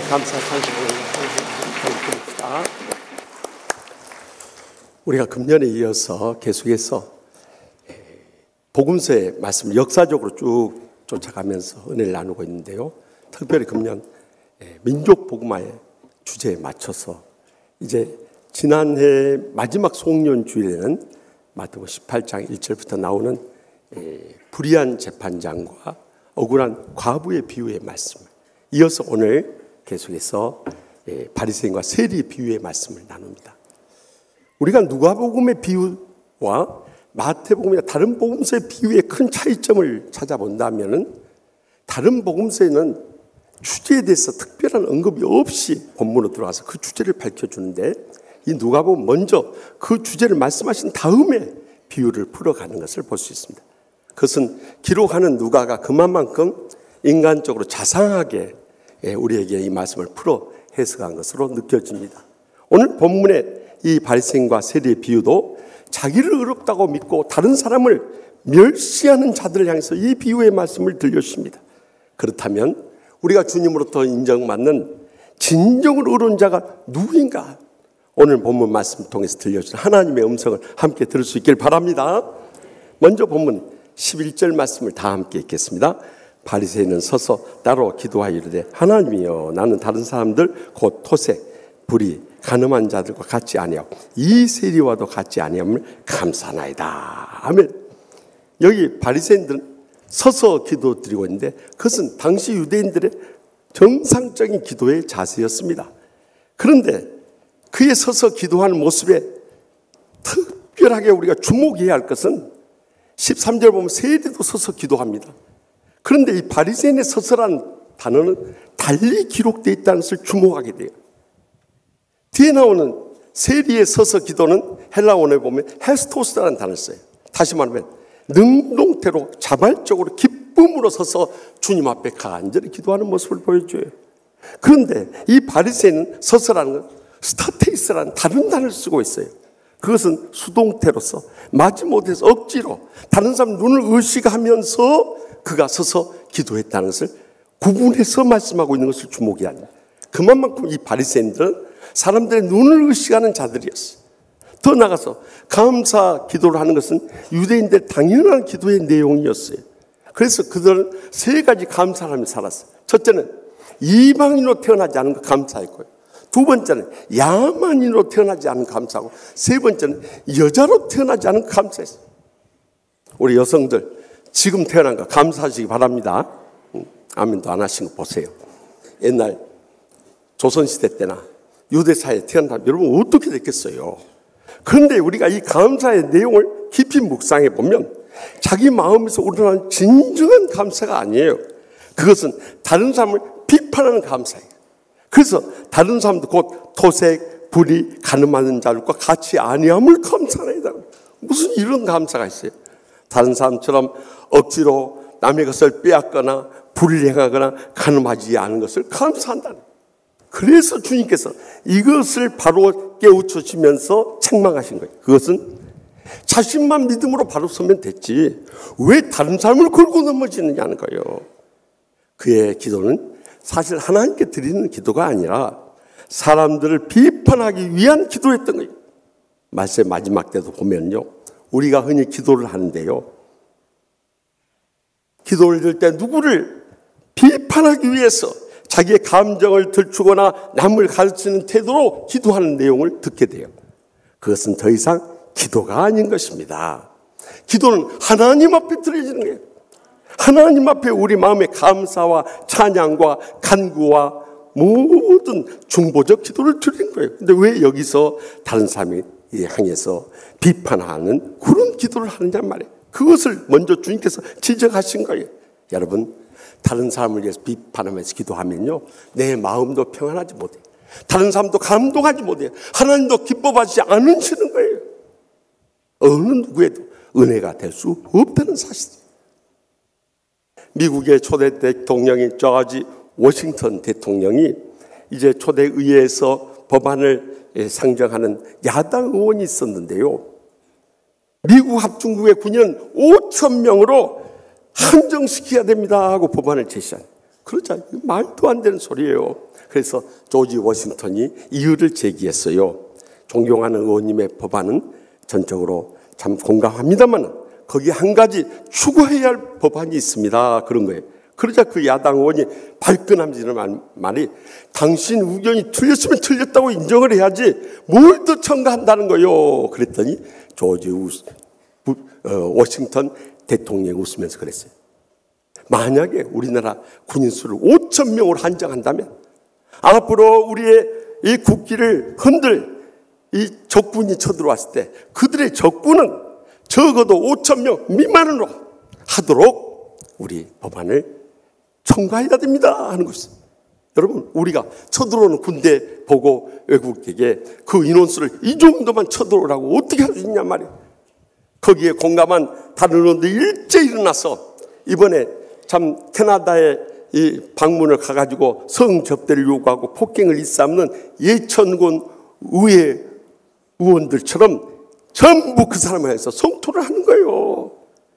감사 찬송을 드립니다. 우리가 금년에 이어서 계속해서 복음서의 말씀을 역사적으로 쭉 쫓아가면서 은혜를 나누고 있는데요. 특별히 금년 민족 복음화에 주제에 맞춰서 이제 지난해 마지막 송년주일에는 마태복음 18장 1절부터 나오는 불의한 재판장과 억울한 과부의 비유의 말씀을 이어서 오늘 계속해서 바리새인과 세리 비유의 말씀을 나눕니다. 우리가 누가복음의 비유와 마태복음이나 다른 복음서의 비유의 큰 차이점을 찾아본다면 다른 복음서에는 주제에 대해서 특별한 언급이 없이 본문으로 들어가서 그 주제를 밝혀주는데 이 누가복음 먼저 그 주제를 말씀하신 다음에 비유를 풀어가는 것을 볼 수 있습니다. 그것은 기록하는 누가가 그만큼 인간적으로 자상하게 우리에게 이 말씀을 풀어 해석한 것으로 느껴집니다. 오늘 본문의 이 바리새인과 세리의 비유도 자기를 의롭다고 믿고 다른 사람을 멸시하는 자들을 향해서 이 비유의 말씀을 들려주십니다. 그렇다면 우리가 주님으로부터 인정받는 진정으로 의로운 자가 누구인가? 오늘 본문 말씀을 통해서 들려주는 하나님의 음성을 함께 들을 수 있길 바랍니다. 먼저 본문 11절 말씀을 다 함께 읽겠습니다. 바리새인은 서서 따로 기도하여 이르되 하나님이여 나는 다른 사람들 곧 토색, 불의, 가늠한 자들과 같지 아니하고 이 세리와도 같지 아니함을 감사하나이다. 아멘. 여기 바리새인들은 서서 기도 드리고 있는데 그것은 당시 유대인들의 정상적인 기도의 자세였습니다. 그런데 그의 서서 기도하는 모습에 특별하게 우리가 주목해야 할 것은 13절 보면 세리도 서서 기도합니다. 그런데 이 바리새인의 서서란 단어는 달리 기록되어 있다는 것을 주목하게 돼요. 뒤에 나오는 세리의 서서 기도는 헬라어에 보면 헤스토스라는 단어를 써요. 다시 말하면 능동태로 자발적으로 기쁨으로 서서 주님 앞에 간절히 기도하는 모습을 보여줘요. 그런데 이 바리새인은 서서라는 건 스타테이스라는 다른 단어를 쓰고 있어요. 그것은 수동태로서 마지못해서 억지로 다른 사람 눈을 의식하면서 그가 서서 기도했다는 것을 구분해서 말씀하고 있는 것을 주목해야 합니다. 그만큼 이 바리새인들은 사람들의 눈을 의식하는 자들이었어요. 더 나아가서 감사 기도를 하는 것은 유대인들의 당연한 기도의 내용이었어요. 그래서 그들은 세 가지 감사를 하며 살았어요. 첫째는 이방인으로 태어나지 않은 것 감사했고요. 두 번째는 야만인으로 태어나지 않은 감사하고 세 번째는 여자로 태어나지 않은 감사했어요. 우리 여성들 지금 태어난 거 감사하시기 바랍니다. 아멘도 안 하신 거 보세요. 옛날 조선시대 때나 유대사회에 태어난다면 여러분 어떻게 됐겠어요? 그런데 우리가 이 감사의 내용을 깊이 묵상해 보면 자기 마음에서 우러나는 진정한 감사가 아니에요. 그것은 다른 사람을 비판하는 감사예요. 그래서 다른 사람도 곧 토색, 불의, 가늠하는 자들과 같이 아니함을 감사하나이다. 무슨 이런 감사가 있어요? 다른 사람처럼 억지로 남의 것을 빼앗거나 불의를 행하거나 가늠하지 않은 것을 감사한다는. 그래서 주님께서 이것을 바로 깨우쳐주면서 책망하신 거예요. 그것은 자신만 믿음으로 바로 서면 됐지 왜 다른 사람을 걸고 넘어지느냐는 거예요. 그의 기도는 사실 하나님께 드리는 기도가 아니라 사람들을 비판하기 위한 기도였던 거예요. 말씀의 마지막 때도 보면요. 우리가 흔히 기도를 하는데요. 기도를 드릴 때 누구를 비판하기 위해서 자기의 감정을 들추거나 남을 가르치는 태도로 기도하는 내용을 듣게 돼요. 그것은 더 이상 기도가 아닌 것입니다. 기도는 하나님 앞에 드려지는 거예요. 하나님 앞에 우리 마음의 감사와 찬양과 간구와 모든 중보적 기도를 드리는 거예요. 근데 왜 여기서 다른 사람이 향해서 비판하는 그런 기도를 하느냐 말이에요. 그것을 먼저 주님께서 지적하신 거예요. 여러분, 다른 사람을 위해서 비판하면서 기도하면요, 내 마음도 평안하지 못해요. 다른 사람도 감동하지 못해요. 하나님도 기뻐하지 않으시는 거예요. 어느 누구에도 은혜가 될 수 없다는 사실이에요. 미국의 초대 대통령인 조지 워싱턴 대통령이 이제 초대 의회에서 법안을 상정하는 야당 의원이 있었는데요. 미국 합중국의 군인은 5천 명으로 한정시켜야 됩니다 하고 법안을 제시한. 그러자 말도 안 되는 소리예요. 그래서 조지 워싱턴이 이유를 제기했어요. 존경하는 의원님의 법안은 전적으로 참 공감합니다만 거기 한 가지 추가해야 할 법안이 있습니다. 그런 거예요. 그러자 그 야당 의원이 발끈함지는 말이 당신 의견이 틀렸으면 틀렸다고 인정을 해야지 뭘 더 첨가한다는 거요. 그랬더니 조지 워싱턴 대통령이 웃으면서 그랬어요. 만약에 우리나라 군인 수를 5천 명으로 한정한다면 앞으로 우리의 이 국기를 흔들 이 적군이 쳐들어왔을 때 그들의 적군은 적어도 5천 명 미만으로 하도록 우리 법안을 첨가해야 됩니다 하는 것이죠. 여러분, 우리가 쳐들어오는 군대 보고 외국에게 그 인원수를 이 정도만 쳐들어오라고 어떻게 할 수 있냐 말이에요. 거기에 공감한 다른 의원들이 일제히 일어나서 이번에 참 캐나다에 이 방문을 가가지고 성접대를 요구하고 폭행을 일삼는 예천군 의회 의원들처럼 전부 그 사람을 해서 성토를 하는 거예요.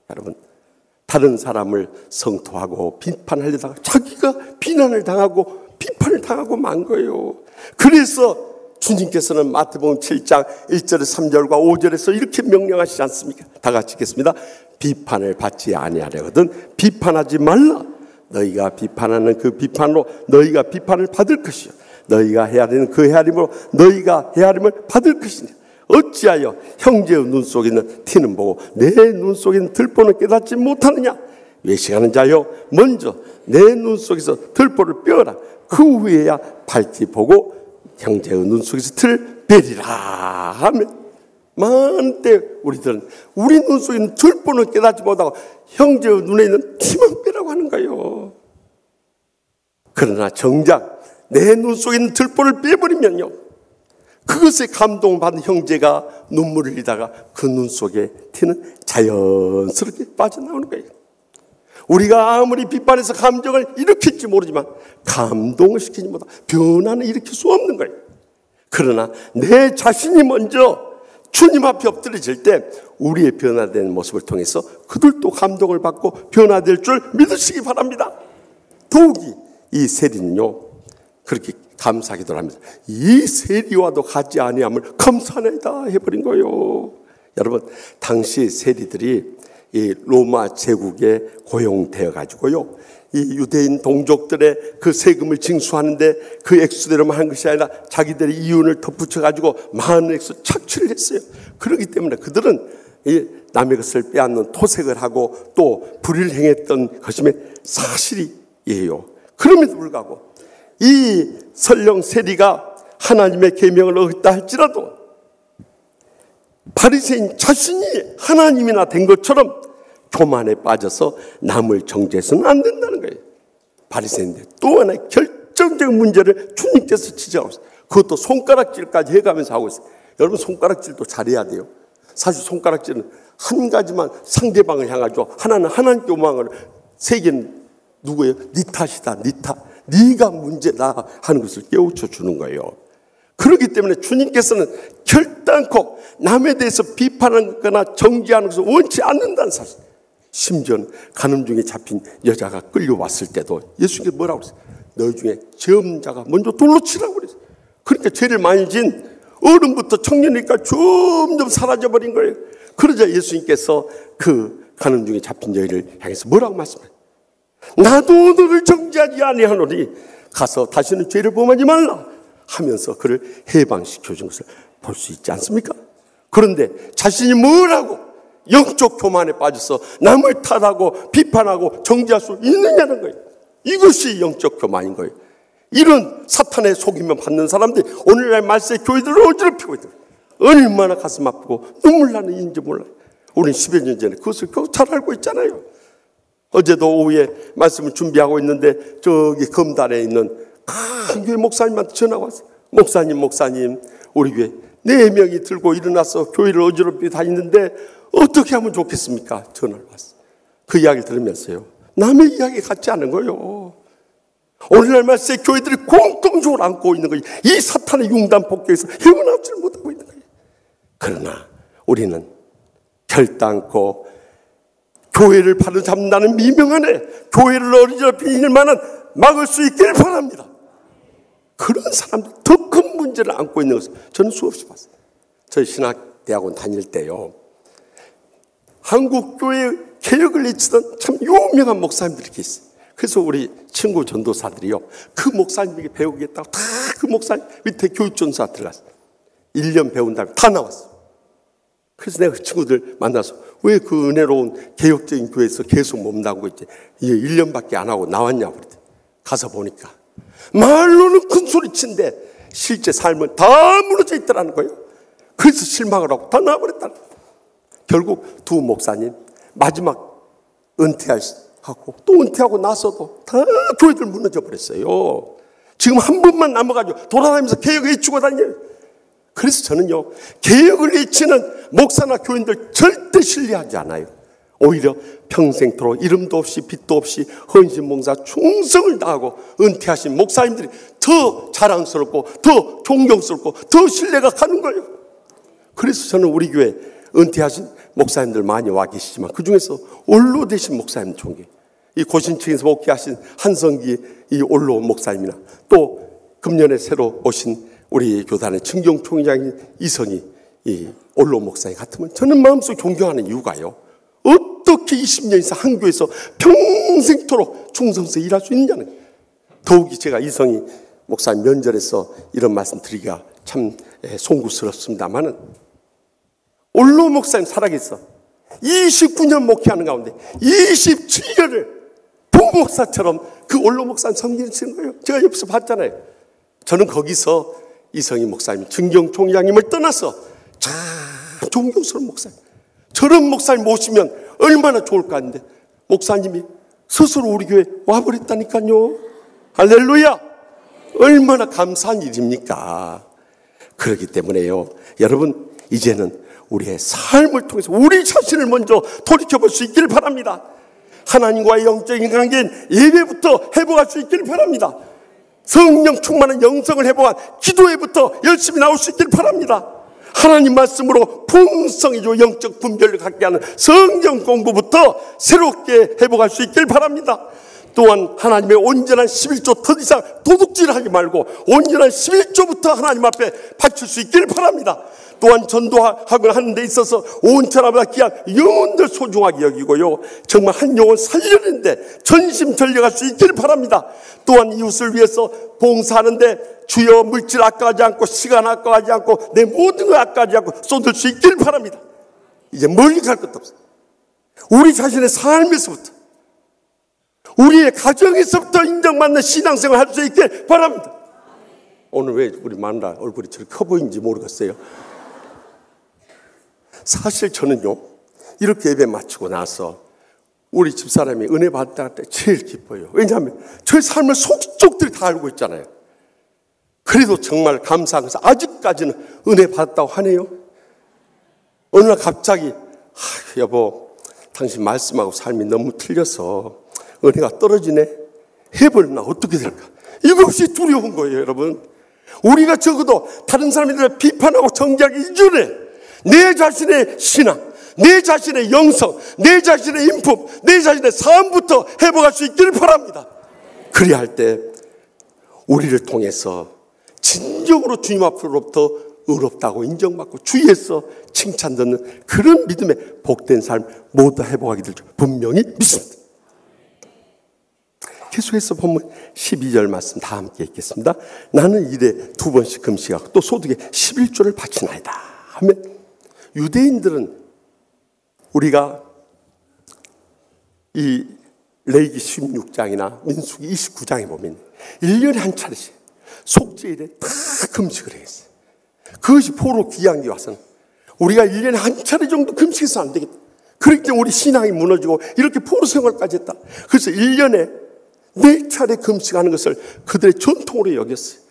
여러분, 다른 사람을 성토하고 비판하려다가 자기가 비난을 당하고 비판을 당하고 만 거예요. 그래서 주님께서는 마태복음 7장 1절 3절과 5절에서 이렇게 명령하시지 않습니까? 다 같이 읽겠습니다. 비판을 받지 아니하려거든 비판하지 말라. 너희가 비판하는 그 비판으로 너희가 비판을 받을 것이요 너희가 헤아리는 그 헤아림으로 너희가 헤아림을 받을 것이냐. 어찌하여 형제의 눈 속에 있는 티는 보고 내 눈 속에 있는 들보는 깨닫지 못하느냐. 외식하는 자여 먼저 내 눈 속에서 들보를 빼어라. 그 후에야 밝히 보고 형제의 눈 속에서 틀을 빼리라 하면 많은 때 우리들은 우리 눈 속에 있는 들보는 깨닫지 못하고 형제의 눈에 있는 티만 빼라고 하는 거예요. 그러나 정작 내 눈 속에 있는 들보를 빼버리면요, 그것에 감동받은 형제가 눈물을 흘리다가 그 눈 속에 티는 자연스럽게 빠져나오는 거예요. 우리가 아무리 비판해서 감정을 일으킬지 모르지만 감동을 시키지 못하고 변화는 일으킬 수 없는 거예요. 그러나 내 자신이 먼저 주님 앞에 엎드려질 때 우리의 변화된 모습을 통해서 그들도 감동을 받고 변화될 줄 믿으시기 바랍니다. 더욱이 이 세리는요, 그렇게 감사하기도 합니다. 이 세리와도 같지 아니함을 감사하나이다 해버린 거예요. 여러분, 당시 세리들이 이 로마 제국에 고용되어 가지고요, 이 유대인 동족들의 그 세금을 징수하는데 그 액수대로만 한 것이 아니라 자기들의 이윤을 덧붙여 가지고 많은 액수 착취를 했어요. 그렇기 때문에 그들은 이 남의 것을 빼앗는 토색을 하고 또 불의를 행했던 것임에 사실이에요. 그럼에도 불구하고 이 설령 세리가 하나님의 계명을 어겼다 할지라도 바리새인 자신이 하나님이나 된 것처럼 교만에 빠져서 남을 정죄해서는 안 된다는 거예요. 바리새인들 또 하나의 결정적인 문제를 주님께서 지적하고 있어요. 그것도 손가락질까지 해가면서 하고 있어요. 여러분, 손가락질도 잘해야 돼요. 사실 손가락질은 한 가지만 상대방을 향하죠. 하나는 하나님께 오망을, 세 개는 누구예요? 네 탓이다, 네 탓. 네가 문제다 하는 것을 깨우쳐 주는 거예요. 그렇기 때문에 주님께서는 결단코 남에 대해서 비판하거나 정죄하는 것을 원치 않는다는 사실. 심지어는 간음 중에 잡힌 여자가 끌려왔을 때도 예수님께서 뭐라고 그랬어요? 너희 중에 죄 없는 자가 먼저 돌로 치라고 그랬어요. 그러니까 죄를 많이 진 어른부터 청년이니까 점점 사라져버린 거예요. 그러자 예수님께서 그 간음 중에 잡힌 여인을 향해서 뭐라고 말씀해요? 나도 너를 정죄하지 아니하노니 가서 다시는 죄를 범하지 말라 하면서 그를 해방시켜 준 것을 볼 수 있지 않습니까? 그런데 자신이 뭐라고 영적 교만에 빠져서 남을 탓하고 비판하고 정죄할 수 있느냐는 거예요. 이것이 영적 교만인 거예요. 이런 사탄의 속임을 받는 사람들이 오늘날 말세 교회들을 어지럽히고 있다. 얼마나 가슴 아프고 눈물 나는 일인지 몰라요. 우리는 10여 년 전에 그것을 잘 알고 있잖아요. 어제도 오후에 말씀을 준비하고 있는데 저기 검단에 있는 큰 교회 목사님한테 전화가 왔어요. 목사님, 우리 교회 4명이 들고 일어나서 교회를 어지럽히고 다니는데 어떻게 하면 좋겠습니까? 전화를 왔어요. 그 이야기를 들으면서요, 남의 이야기 같지 않은 거예요. 오늘날 말세 교회들이 공통적으로 안고 있는 거예요. 이 사탄의 융단 폭격에서 헤어나오지를 못하고 있는 거예요. 그러나 우리는 결단코 교회를 바로잡는다는 미명 안에 교회를 어지럽히는 일만은 막을 수 있기를 바랍니다. 그런 사람들 더 큰 문제를 안고 있는 것을 저는 수없이 봤어요. 저희 신학대학원 다닐 때요, 한국교회 개혁을 외치던 참 유명한 목사님들이 계셨어요. 그래서 우리 친구 전도사들이요, 그 목사님에게 배우겠다고 다 그 목사님 밑에 교육전사 들어갔어요. 1년 배운 다음에 다 나왔어. 그래서 내가 그 친구들 만나서 왜 그 은혜로운 개혁적인 교회에서 계속 몸담고 있지? 이게 1년밖에 안 하고 나왔냐고 그랬더니 가서 보니까 말로는 큰 소리 친데 실제 삶은 다 무너져 있더라는 거예요. 그래서 실망을 하고 다 나와버렸다는 거예요. 결국 두 목사님 마지막 은퇴하고 또 은퇴하고 나서도 다 교회들 무너져 버렸어요. 지금 한 번만 남아가지고 돌아다니면서 개혁을 외치고 다녀요. 그래서 저는요, 개혁을 외치는 목사나 교인들 절대 신뢰하지 않아요. 오히려 평생토록 이름도 없이 빛도 없이 헌신봉사 충성을 다하고 은퇴하신 목사님들이 더 자랑스럽고 더 존경스럽고 더 신뢰가 가는 거예요. 그래서 저는 우리 교회 은퇴하신 목사님들 많이 와 계시지만 그 중에서 올로 되신 목사님 존경, 이 고신층에서 목회하신 한성기 이 올로 목사님이나 또 금년에 새로 오신 우리 교단의 청경 총장인 이성희 이 올로 목사님 같으면 저는 마음속 존경하는 이유가요, 어떻게 20년 이상 한 교회에서 평생토록 충성스레 일할 수 있느냐는 거예요. 더욱이 제가 이성희 목사님 면전에서 이런 말씀 드리기가 참 송구스럽습니다만은 올로 목사님 살아계셔 29년 목회하는 가운데 27년을 부목사처럼 그 올로 목사님 섬기시는 거예요. 제가 옆에서 봤잖아요. 저는 거기서 이성희 목사님, 증경 총장님을 떠나서 참 존경스러운 목사님, 저런 목사님 모시면 얼마나 좋을까 하는데 목사님이 스스로 우리 교회 와버렸다니까요. 할렐루야! 얼마나 감사한 일입니까? 그렇기 때문에요, 여러분 이제는 우리의 삶을 통해서 우리 자신을 먼저 돌이켜볼 수 있기를 바랍니다. 하나님과의 영적인 관계인 예배부터 회복할 수 있기를 바랍니다. 성령 충만한 영성을 회복한 기도회부터 열심히 나올 수 있기를 바랍니다. 하나님 말씀으로 풍성해지고 영적 분별을 갖게 하는 성경 공부부터 새롭게 회복할 수 있기를 바랍니다. 또한 하나님의 온전한 11조 더 이상 도둑질하지 말고 온전한 11조부터 하나님 앞에 바칠 수 있기를 바랍니다. 또한 전도학을 하는 데 있어서 온천하보다 귀한 영혼들 소중하게 여기고요, 정말 한 영혼 살리는데 전심전력할 수 있기를 바랍니다. 또한 이웃을 위해서 봉사하는데 주여 물질 아까워하지 않고 시간 아까워하지 않고 내 모든 걸 아까워하지 않고 쏟을 수 있기를 바랍니다. 이제 멀리 갈 것도 없어요. 우리 자신의 삶에서부터, 우리의 가정에서부터 인정받는 신앙생활을 할 수 있기를 바랍니다. 오늘 왜 우리 마누라 얼굴이 저렇게 커 보이는지 모르겠어요. 사실 저는요, 이렇게 예배 마치고 나서 우리 집사람이 은혜 받을 때 제일 기뻐요. 왜냐하면 저의 삶을 속속들이 다 알고 있잖아요. 그래도 정말 감사한 것은 아직까지는 은혜 받았다고 하네요. 어느 날 갑자기 여보, 당신 말씀하고 삶이 너무 틀려서 은혜가 떨어지네. 해버리나 어떻게 될까? 이것이 두려운 거예요, 여러분. 우리가 적어도 다른 사람들을 비판하고 정죄하기 이전에 내 자신의 신앙, 내 자신의 영성, 내 자신의 인품, 내 자신의 삶부터 회복할 수 있기를 바랍니다. 그래야 할 때 우리를 통해서 진정으로 주님 앞으로부터 의롭다고 인정받고 주위에서 칭찬 듣는 그런 믿음의 복된 삶 모두 회복하게 될 줄 분명히 믿습니다. 계속해서 본문 12절 말씀 다 함께 읽겠습니다. 나는 일에 2번씩 금식하고 또 소득에 11조를 바치나이다 하면, 유대인들은 우리가 이 레위기 16장이나 민수기 29장에 보면 1년에 한 차례씩 속죄일에 다 금식을 했어요. 그것이 포로 귀양기 와서는 우리가 1년에 한 차례 정도 금식해서 안 되겠다. 그렇기 때문에 우리 신앙이 무너지고 이렇게 포로 생활까지 했다. 그래서 1년에 4차례 금식하는 것을 그들의 전통으로 여겼어요.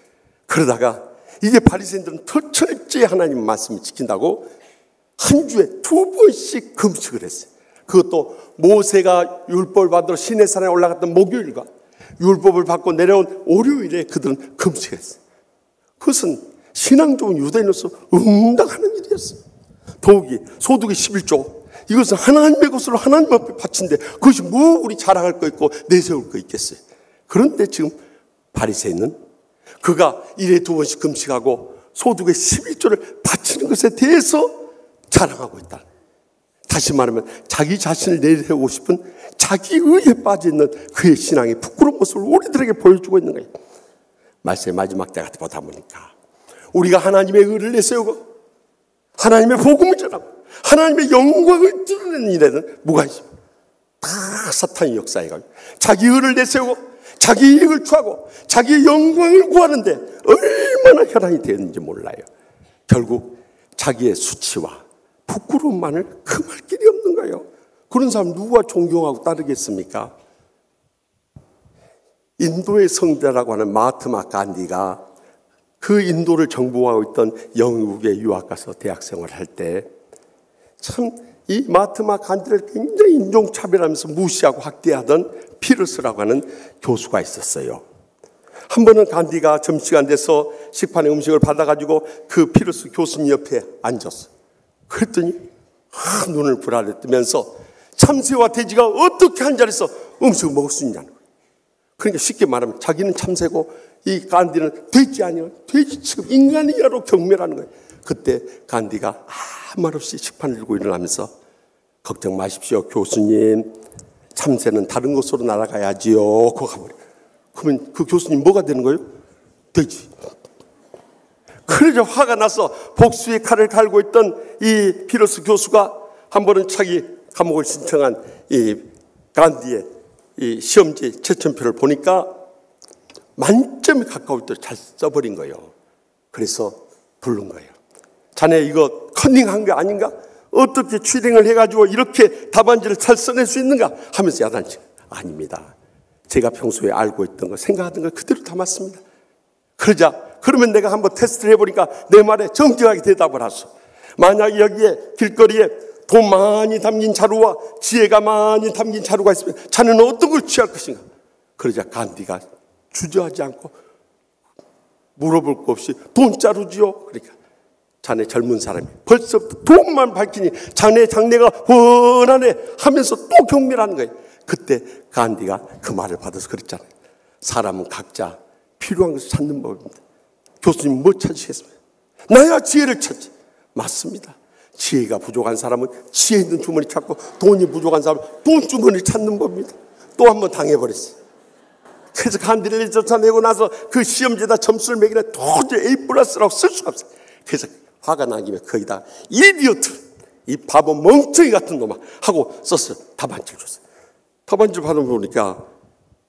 그러다가 이제 바리새인들은 더 철저히 하나님 말씀을 지킨다고 한 주에 2번씩 금식을 했어요. 그것도 모세가 율법을 받으러 시내산에 올라갔던 목요일과 율법을 받고 내려온 월요일에 그들은 금식했어요. 그것은 신앙 좋은 유대인으로서 응당하는 일이었어요. 더욱이 소득의 11조, 이것은 하나님의 것으로 하나님 앞에 바친데 그것이 뭐 우리 자랑할 거 있고 내세울 거 있겠어요. 그런데 지금 바리새인은 그가 일에 2번씩 금식하고 소득의 11조를 바치는 것에 대해서 자랑하고 있다. 다시 말하면 자기 자신을 내세우고 싶은 자기의에 빠져있는 그의 신앙의 부끄러운 모습을 우리들에게 보여주고 있는 거예요. 말씀의 마지막 때가 보다 보니까 우리가 하나님의 의를 내세우고 하나님의 복음을 전하고 하나님의 영광을 드러내는 일에는 무관심. 다 사탄의 역사해가지고 자기 의를 내세우고 자기 이익을 추하고 자기의 영광을 구하는데 얼마나 혈안이 되었는지 몰라요. 결국 자기의 수치와 부끄러움만을 금할 길이 없는 거예요. 그런 사람 누가 존경하고 따르겠습니까? 인도의 성자라고 하는 마하트마 간디가 그 인도를 정복하고 있던 영국에 유학 가서 대학 생활을 할 때 참 이 마하트마 간디를 굉장히 인종차별하면서 무시하고 학대하던 피러스라고 하는 교수가 있었어요. 한 번은 간디가 점심시간 돼서 식판에 음식을 받아가지고 그 피러스 교수님 옆에 앉았어요. 그랬더니 눈을 부라려 뜨면서 참새와 돼지가 어떻게 한 자리에서 음식을 먹을 수 있냐는 거예요. 그러니까 쉽게 말하면 자기는 참새고 이 간디는 돼지 아니야. 돼지 취급 인간이야로 경멸하는 거예요. 그때 간디가 아무 말 없이 식판을 들고 일어나면서 걱정 마십시오 교수님, 참새는 다른 곳으로 날아가야지요. 그거 가버려. 그러면 그 교수님 뭐가 되는 거예요? 돼지. 그러자 화가 나서 복수의 칼을 갈고 있던 이 피러스 교수가 한 번은 자기 감옥을 신청한 이 간디의 이 시험지 채점표를 보니까 만점에 가까울 때 잘 써버린 거예요. 그래서 부른 거예요. 자네 이거 컨닝한 게 아닌가? 어떻게 추링을 해가지고 이렇게 답안지를 잘 써낼 수 있는가? 하면서 야단치. 아닙니다. 제가 평소에 알고 있던 거, 생각하던 걸 그대로 담았습니다. 그러면 내가 한번 테스트를 해보니까 내 말에 정직하게 대답을 하소. 만약 여기에 길거리에 돈 많이 담긴 자루와 지혜가 많이 담긴 자루가 있으면 자네는 어떤 걸 취할 것인가? 그러자 간디가 주저하지 않고 물어볼 거 없이 돈자루지요. 그러니까 자네 젊은 사람이 벌써부터 돈만 밝히니 자네 장래가 훤하네 하면서 또 경멸하는 거예요. 그때 간디가 그 말을 받아서 그랬잖아요. 사람은 각자 필요한 것을 찾는 법입니다. 교수님 뭐 찾으시겠습니까? 나야 지혜를 찾지. 맞습니다. 지혜가 부족한 사람은 지혜 있는 주머니 찾고 돈이 부족한 사람은 돈 주머니 찾는 법입니다. 또 한 번 당해버렸어요. 그래서 간디를 쫓아내고 나서 그 시험지에다 점수를 매기는 도저히 A+라고 쓸 수가 없어요. 그래서 화가 난 김에 거기다 이디어트, 이 바보 멍청이 같은 놈아 하고 썼어요. 답안지를 줬어요. 답안지를 받아보니까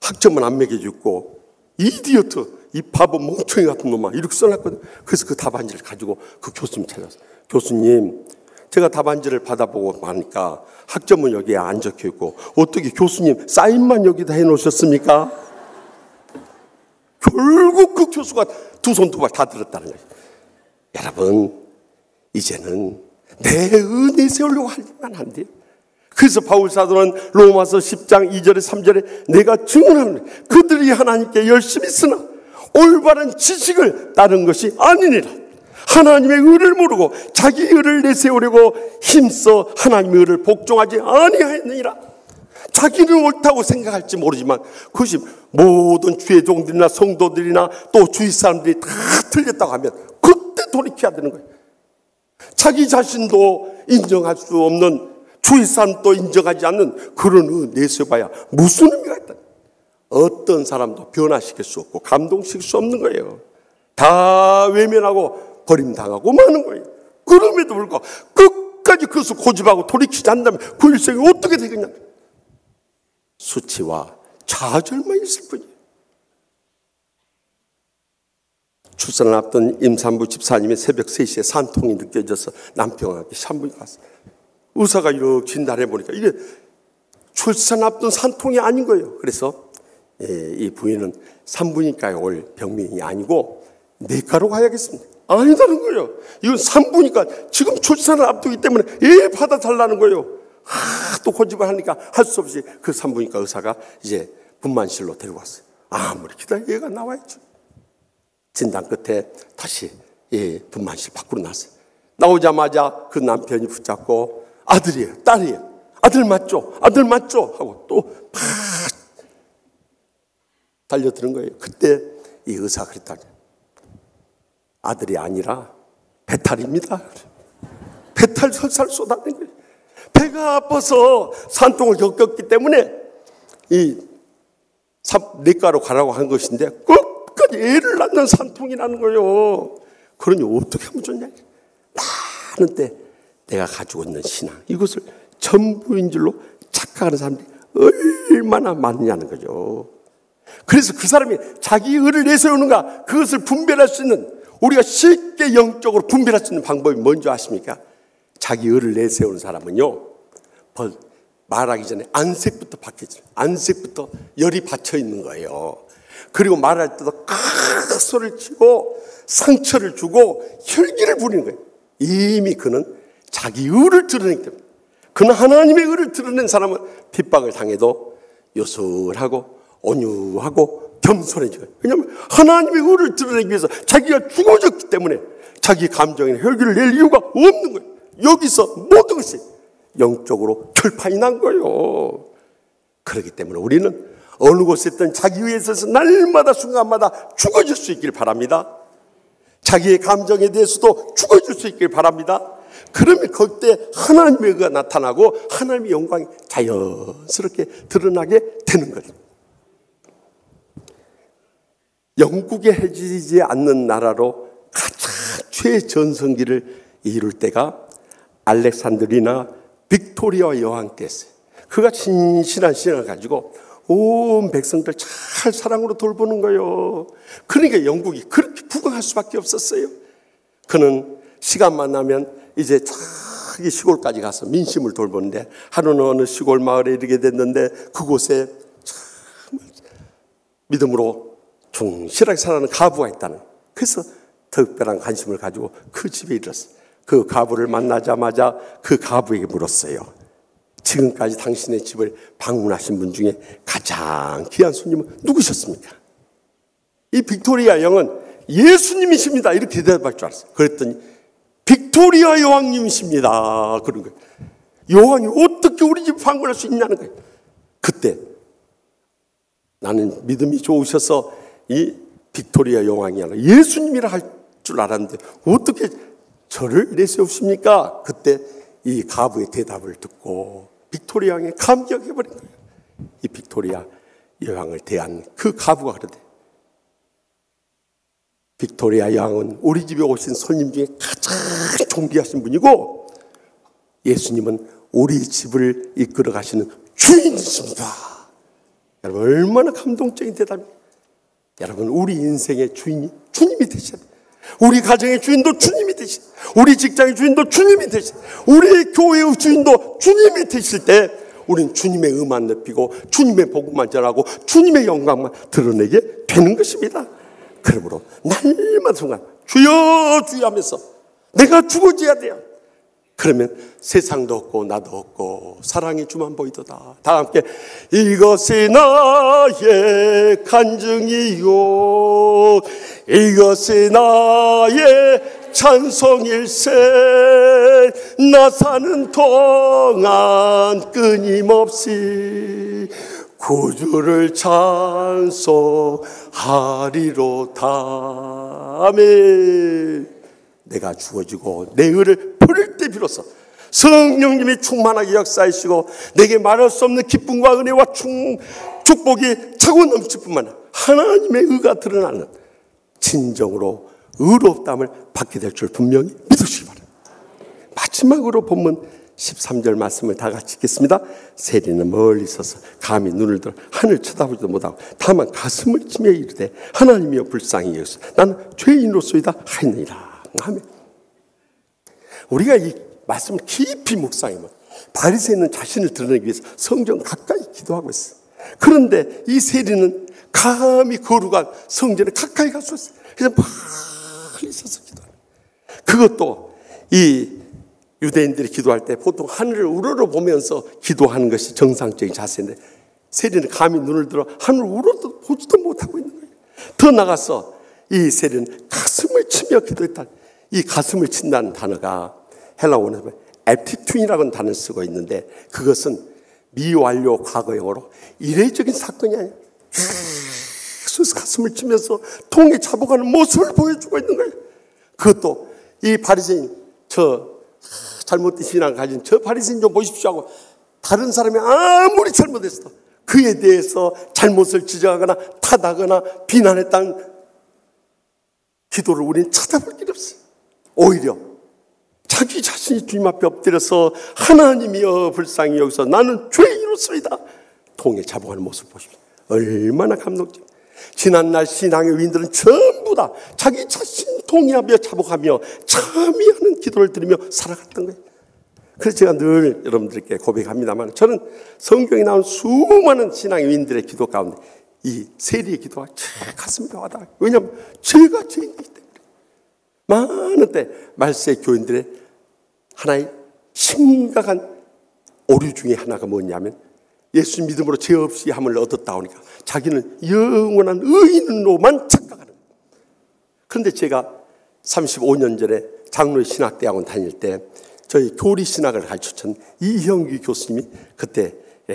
학점은 안 매겨주고 이디어트, 이 바보 멍청이 같은 놈아 이렇게 써놨거든요. 그래서 그 답안지를 가지고 그 교수님 찾았어요. 교수님, 제가 답안지를 받아보고 나니까 학점은 여기에 안 적혀있고 어떻게 교수님 사인만 여기다 해놓으셨습니까? 결국 그 교수가 두 손 두 발 다 들었다는 거예요. 여러분, 이제는 내 은혜 세우려고 하려면 안 돼요. 그래서 바울 사도는 로마서 10장 2절에 3절에 내가 증언하는 그들이 하나님께 열심히 쓰나 올바른 지식을 따른 것이 아니니라. 하나님의 의를 모르고 자기 의를 내세우려고 힘써 하나님의 의를 복종하지 아니하였느니라. 자기는 옳다고 생각할지 모르지만 그것이 모든 주의 종들이나 성도들이나 또 주위 사람들이 다 틀렸다고 하면 그때 돌이켜야 되는 거예요. 자기 자신도 인정할 수 없는 주위 사람도 인정하지 않는 그런 의 내세워봐야 무슨 의미가 있다. 어떤 사람도 변화시킬 수 없고 감동시킬 수 없는 거예요. 다 외면하고 버림당하고 마는 거예요. 그럼에도 불구하고 끝까지 그것을 고집하고 돌이키지 않는다면 그 일생이 어떻게 되겠냐. 수치와 좌절만 있을 뿐이에요. 출산을 앞둔 임산부 집사님이 새벽 3시에 산통이 느껴져서 남편에게 산부인과 갔어요. 의사가 이렇게 진단해 보니까 이게 출산 앞둔 산통이 아닌 거예요. 그래서 이 부인은 산부인과에 올 병명이 아니고 내과로 가야겠습니다. 아니다는 거예요. 이건 산부니까 지금 출산을 앞두기 때문에 받아달라는 거예요. 또 고집을 하니까 할 수 없이 그 산부인과 의사가 이제 분만실로 데리고 왔어요. 아무리 기다려 얘가 나와야죠. 진단 끝에 다시 분만실 밖으로 나왔어요. 나오자마자 그 남편이 붙잡고 아들이에요, 딸이에요, 아들 맞죠, 아들 맞죠 하고 또 팍 달려드는 거예요. 그때 이 의사가 그랬다. 아들이 아니라 배탈입니다. 배탈 설사를 쏟아낸 거예요. 배가 아파서 산통을 겪었기 때문에 이 내과로 가라고 한 것인데 끝까지 애를 낳는 산통이라는 거예요. 그러니 어떻게 하면 좋냐. 많은 때 내가 가지고 있는 신앙, 이것을 전부인 줄로 착각하는 사람들이 얼마나 많냐는 거죠. 그래서 그 사람이 자기 의를 내세우는가, 그것을 분별할 수 있는, 우리가 쉽게 영적으로 분별할 수 있는 방법이 뭔지 아십니까? 자기 의를 내세우는 사람은요, 말하기 전에 안색부터 바뀌죠. 안색부터 열이 받쳐 있는 거예요. 그리고 말할 때도 깍 소리를 치고 상처를 주고 혈기를 부리는 거예요. 이미 그는 자기 의를 드러내기 때문에. 그는 하나님의 의를 드러낸 사람은 핍박을 당해도 요술하고 온유하고 겸손해져요. 왜냐하면 하나님의 의를 드러내기 위해서 자기가 죽어졌기 때문에 자기 감정에 혈기를 낼 이유가 없는 거예요. 여기서 모든 것이 영적으로 결판이 난 거예요. 그렇기 때문에 우리는 어느 곳에 있든 자기 위에 있어서 날마다 순간마다 죽어질 수 있길 바랍니다. 자기의 감정에 대해서도 죽어질 수 있길 바랍니다. 그러면 그때 하나님의 의가 나타나고 하나님의 영광이 자연스럽게 드러나게 되는 거죠. 영국에 해지지 않는 나라로 가장 최전성기를 이룰 때가 알렉산드리나 빅토리아 여왕 때였어요. 그가 신실한 신앙을 가지고 온 백성들 잘 사랑으로 돌보는 거예요. 그러니까 영국이 그렇게 부강할 수밖에 없었어요. 그는 시간만 나면 이제 자기 시골까지 가서 민심을 돌보는데, 하루는 어느 시골 마을에 이르게 됐는데 그곳에 참 믿음으로 충실하게 살아가는 가부가 있다는, 그래서 특별한 관심을 가지고 그 집에 이르렀어요. 그 가부를 만나자마자 그 가부에게 물었어요. 지금까지 당신의 집을 방문하신 분 중에 가장 귀한 손님은 누구셨습니까? 이 빅토리아 여왕은 예수님이십니다, 이렇게 대답할 줄 알았어요. 그랬더니 빅토리아 여왕님이십니다, 그런 거예요. 여왕이 어떻게 우리 집 방문할 수 있냐는 거예요. 그때 나는 믿음이 좋으셔서 이 빅토리아 여왕이 아니라 예수님이라 할 줄 알았는데 어떻게 저를 내세우십니까? 그때 이 가부의 대답을 듣고 빅토리아 여왕이 감격해버린 거예요. 이 빅토리아 여왕을 대한 그 가부가 그러대. 빅토리아 여왕은 우리 집에 오신 손님 중에 가장 존귀하신 분이고 예수님은 우리 집을 이끌어 가시는 주인이십니다. 여러분, 얼마나 감동적인 대답입니까? 여러분, 우리 인생의 주인이 주님이 되셔야 돼요. 우리 가정의 주인도 주님이 되시고, 우리 직장의 주인도 주님이 되시고, 우리 교회의 주인도 주님이 되실 때 우리는 주님의 의만 높이고 주님의 복음만 전하고 주님의 영광만 드러내게 되는 것입니다. 그러므로 날마다 순간 주여 주여 하면서 내가 죽어져야 돼요. 그러면 세상도 없고 나도 없고 사랑의 주만 보이도다. 다 함께 이것이 나의 간증이요, 이것이 나의 찬송일세. 나 사는 동안 끊임없이 구주를 찬송하리로다. 아멘. 내가 죽어지고 내 의를 버릴 때 비로소 성령님이 충만하게 역사하시고 내게 말할 수 없는 기쁨과 은혜와 축복이 차고 넘칠 뿐만 아니라 하나님의 의가 드러나는 진정으로 의롭다함을 받게 될 줄 분명히 믿으시기 바랍니다. 마지막으로 본문 13절 말씀을 다 같이 읽겠습니다. 세리는 멀리 서서 감히 눈을 들어 하늘 쳐다보지도 못하고 다만 가슴을 치며 이르되 하나님이여 불쌍히 여기소서 나는 죄인으로소이다 하였느니라. 아멘. 우리가 이 말씀을 깊이 묵상하면 바리새인은 자신을 드러내기 위해서 성전 가까이 기도하고 있어요. 그런데 이 세리는 감히 거룩한 성전에 가까이 갈 수 있어요. 그래서 멀리 서서 기도하는. 그것도 이 유대인들이 기도할 때 보통 하늘을 우러러보면서 기도하는 것이 정상적인 자세인데 세리는 감히 눈을 들어 하늘을 우러러 보지도 못하고 있는 거예요. 더 나가서 이 세리는 가슴을 치며 기도했다. 이 가슴을 친다는 단어가 헬라 원어에서 에피튠이라는 단어를 쓰고 있는데 그것은 미완료 과거형으로 이례적인 사건이 아니에요. 계속 가슴을 치면서 통에 잡아가는 모습을 보여주고 있는 거예요. 그것도 이 바리새인 저 잘못된 신앙을 가진 저 바리새인 좀 보십시오 하고 다른 사람이 아무리 잘못했어도 그에 대해서 잘못을 지적하거나 탓하거나 비난했다는 기도를 우리는 찾아볼 길 없어요. 오히려 자기 자신이 주님 앞에 엎드려서 하나님이여 불쌍히 여기서 나는 죄인으로서이다 통에 자복하는 모습 보십시오. 얼마나 감동적. 지난날 신앙의 위인들은 전부 다 자기 자신 통회하며 자복하며 참여하는 기도를 드리며 살아갔던 거예요. 그래서 제가 늘 여러분들께 고백합니다만 저는 성경에 나온 수많은 신앙의 위인들의 기도 가운데 이 세리의 기도가 제 가슴에 와닿아요. 왜냐하면 제가 죄인이기 때문에. 많은 때 말세 교인들의 하나의 심각한 오류 중에 하나가 뭐냐면 예수 믿음으로 죄 없이 함을 얻었다 오니까 자기는 영원한 의인으로만 착각하는 거예요. 그런데 제가 35년 전에 장로의 신학대학원 다닐 때 저희 교리신학을 가르쳐준 이형규 교수님이 그때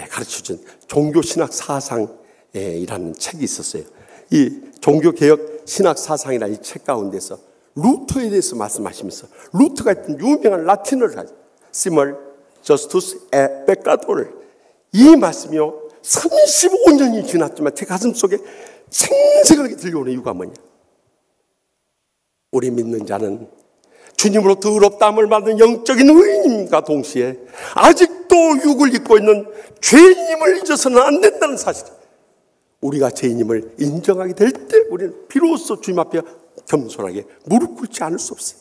가르쳐준 종교신학 사상이라는 책이 있었어요. 이 종교개혁 신학 사상이라는 이 책 가운데서 루터에 대해서 말씀하시면서 루터가 했던 유명한 라틴어를 가지고 시멀 저스투스 에 페카토를 이 말씀이요 35년이 지났지만 제 가슴속에 생생하게 들려오는 이유가 뭐냐. 우리 믿는 자는 주님으로부터 의롭다함을 받는 영적인 의인임과 동시에 아직도 육을 입고 있는 죄인임을 잊어서는 안 된다는 사실. 우리가 죄인임을 인정하게 될 때 우리는 비로소 주님 앞에 겸손하게 무릎 꿇지 않을 수 없어요.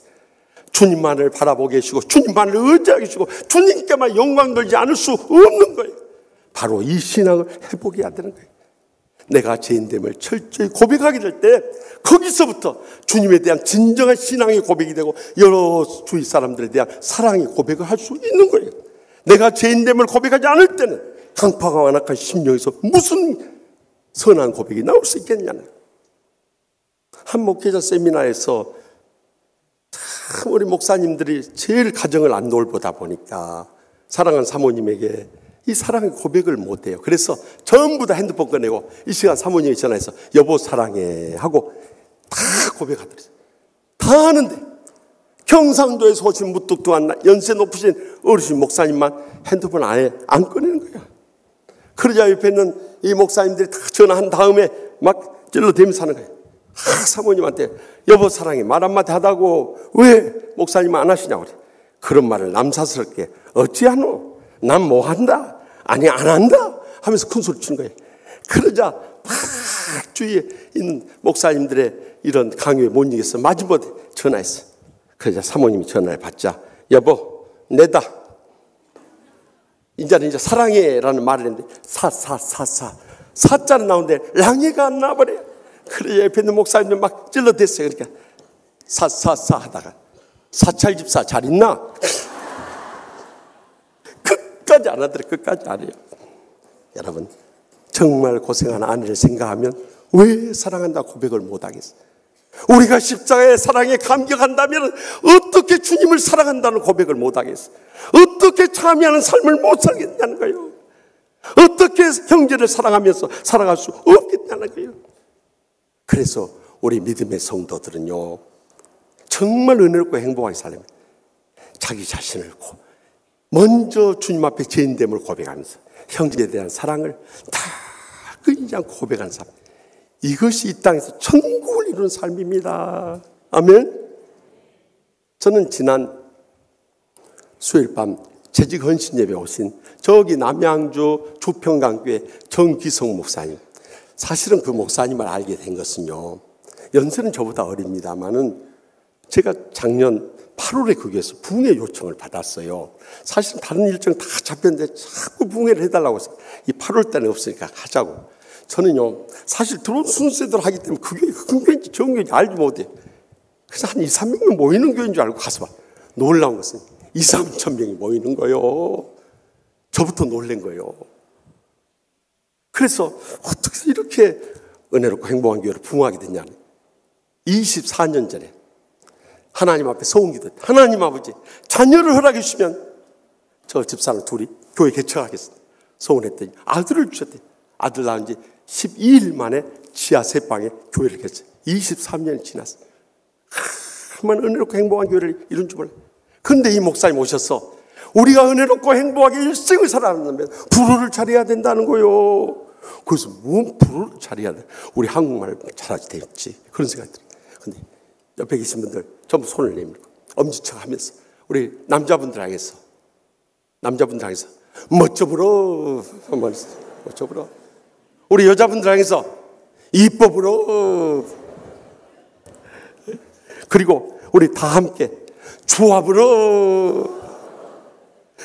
주님만을 바라보고 계시고 주님만을 의지하고 계시고 주님께만 영광 돌지 않을 수 없는 거예요. 바로 이 신앙을 회복해야 되는 거예요. 내가 죄인됨을 철저히 고백하게 될 때 거기서부터 주님에 대한 진정한 신앙의 고백이 되고 여러 주위 사람들에 대한 사랑의 고백을 할 수 있는 거예요. 내가 죄인됨을 고백하지 않을 때는 강파가 완악한 심령에서 무슨 선한 고백이 나올 수 있겠냐는. 한 목회자 세미나에서 참 우리 목사님들이 제일 가정을 안 돌보다 보니까 사랑하는 사모님에게 이 사랑의 고백을 못해요. 그래서 전부 다 핸드폰 꺼내고 이 시간 사모님이 전화해서 여보 사랑해 하고 다 고백하더랬어요. 다 하는데 경상도에서 오신 무뚝뚝한 연세 높으신 어르신 목사님만 핸드폰 안 꺼내는 거야. 그러자 옆에 있는 이 목사님들이 다 전화한 다음에 막 찔러대면서 하는 거예요. 사모님한테 여보 사랑해 말 한마디 하다고 왜 목사님 안 하시냐고 그래. 그런 말을 남사스럽게 어찌하노? 난 뭐 한다? 아니 안 한다? 하면서 큰 소리 치는 거예요. 그러자 막 주위에 있는 목사님들의 이런 강요에 못 이겨서 마지못해 전화했어요. 그러자 사모님이 전화를 받자 여보 내다. 이제는 사랑해라는 말을 했는데 사자는 나오는데 랑해가 안 나와버려요. 그래 옆에 있는 목사님들 막 찔러댔어요. 그러니까 사 하다가 사찰집사 잘 있나? 끝까지 안 하더래. 끝까지 안 해요. 여러분 정말 고생하는 아내를 생각하면 왜 사랑한다 고백을 못하겠어요? 우리가 십자가의 사랑에 감격한다면 어떻게 주님을 사랑한다는 고백을 못하겠어요? 어떻게 참여하는 삶을 못 살겠냐는 거예요. 어떻게 형제를 사랑하면서 살아갈 수 없겠냐는 거예요. 그래서 우리 믿음의 성도들은요 정말 은혜롭고 행복하게 살려면 자기 자신을 먼저 주님 앞에 죄인됨을 고백하면서 형제에 대한 사랑을 다 끊이지 않고 고백하는 삶, 이것이 이 땅에서 천국을 이루는 삶입니다. 아멘. 저는 지난 수요일 밤 재직 헌신 예배 오신 저기 남양주 주평강교회 정기성 목사님, 사실은 그 목사님을 알게 된 것은요 연세는 저보다 어립니다만은 제가 작년 8월에 그 교회에서 부흥회 요청을 받았어요. 사실은 다른 일정 다 잡혔는데 자꾸 부흥회를 해달라고 해서 이 8월 달에 없으니까 하자고. 저는요 사실 들어온 순서대로 하기 때문에 그 교회가 큰 교회인지 적은 교회인지 알지 못해. 그래서 한 2, 300명 모이는 교회인 줄 알고 가서 봐. 놀라운 것은 2, 3천 명이 모이는 거예요. 저부터 놀란 거예요. 그래서 어떻게 이렇게 은혜롭고 행복한 교회를 부흥하게 됐냐. 24년 전에 하나님 앞에 소원기도 했다. 하나님 아버지 자녀를 허락해 주시면 저 집사람 둘이 교회 개척하겠습니다. 소원했더니 아들을 주셨대. 아들 낳은 지 12일 만에 지하 3방에 교회를 개척. 23년이 지났어요. 얼마나 은혜롭고 행복한 교회를 이룬 줄 몰라요. 근데 이 목사님 오셔서 우리가 은혜롭고 행복하게 일생을 살아가려면 불어를 잘해야 된다는 거요. 그래서 뭔 불어를 잘해야 돼? 우리 한국말을 잘하지 되겠지. 그런 생각이 들어요. 근데 옆에 계신 분들 전부 손을 내밀고 엄지척 하면서 우리 남자분들 향해서 멋져 불어 한번 멋져 불어. 우리 여자분들 향해서 이뻐 불어. 그리고 우리 다 함께 좋아 불어.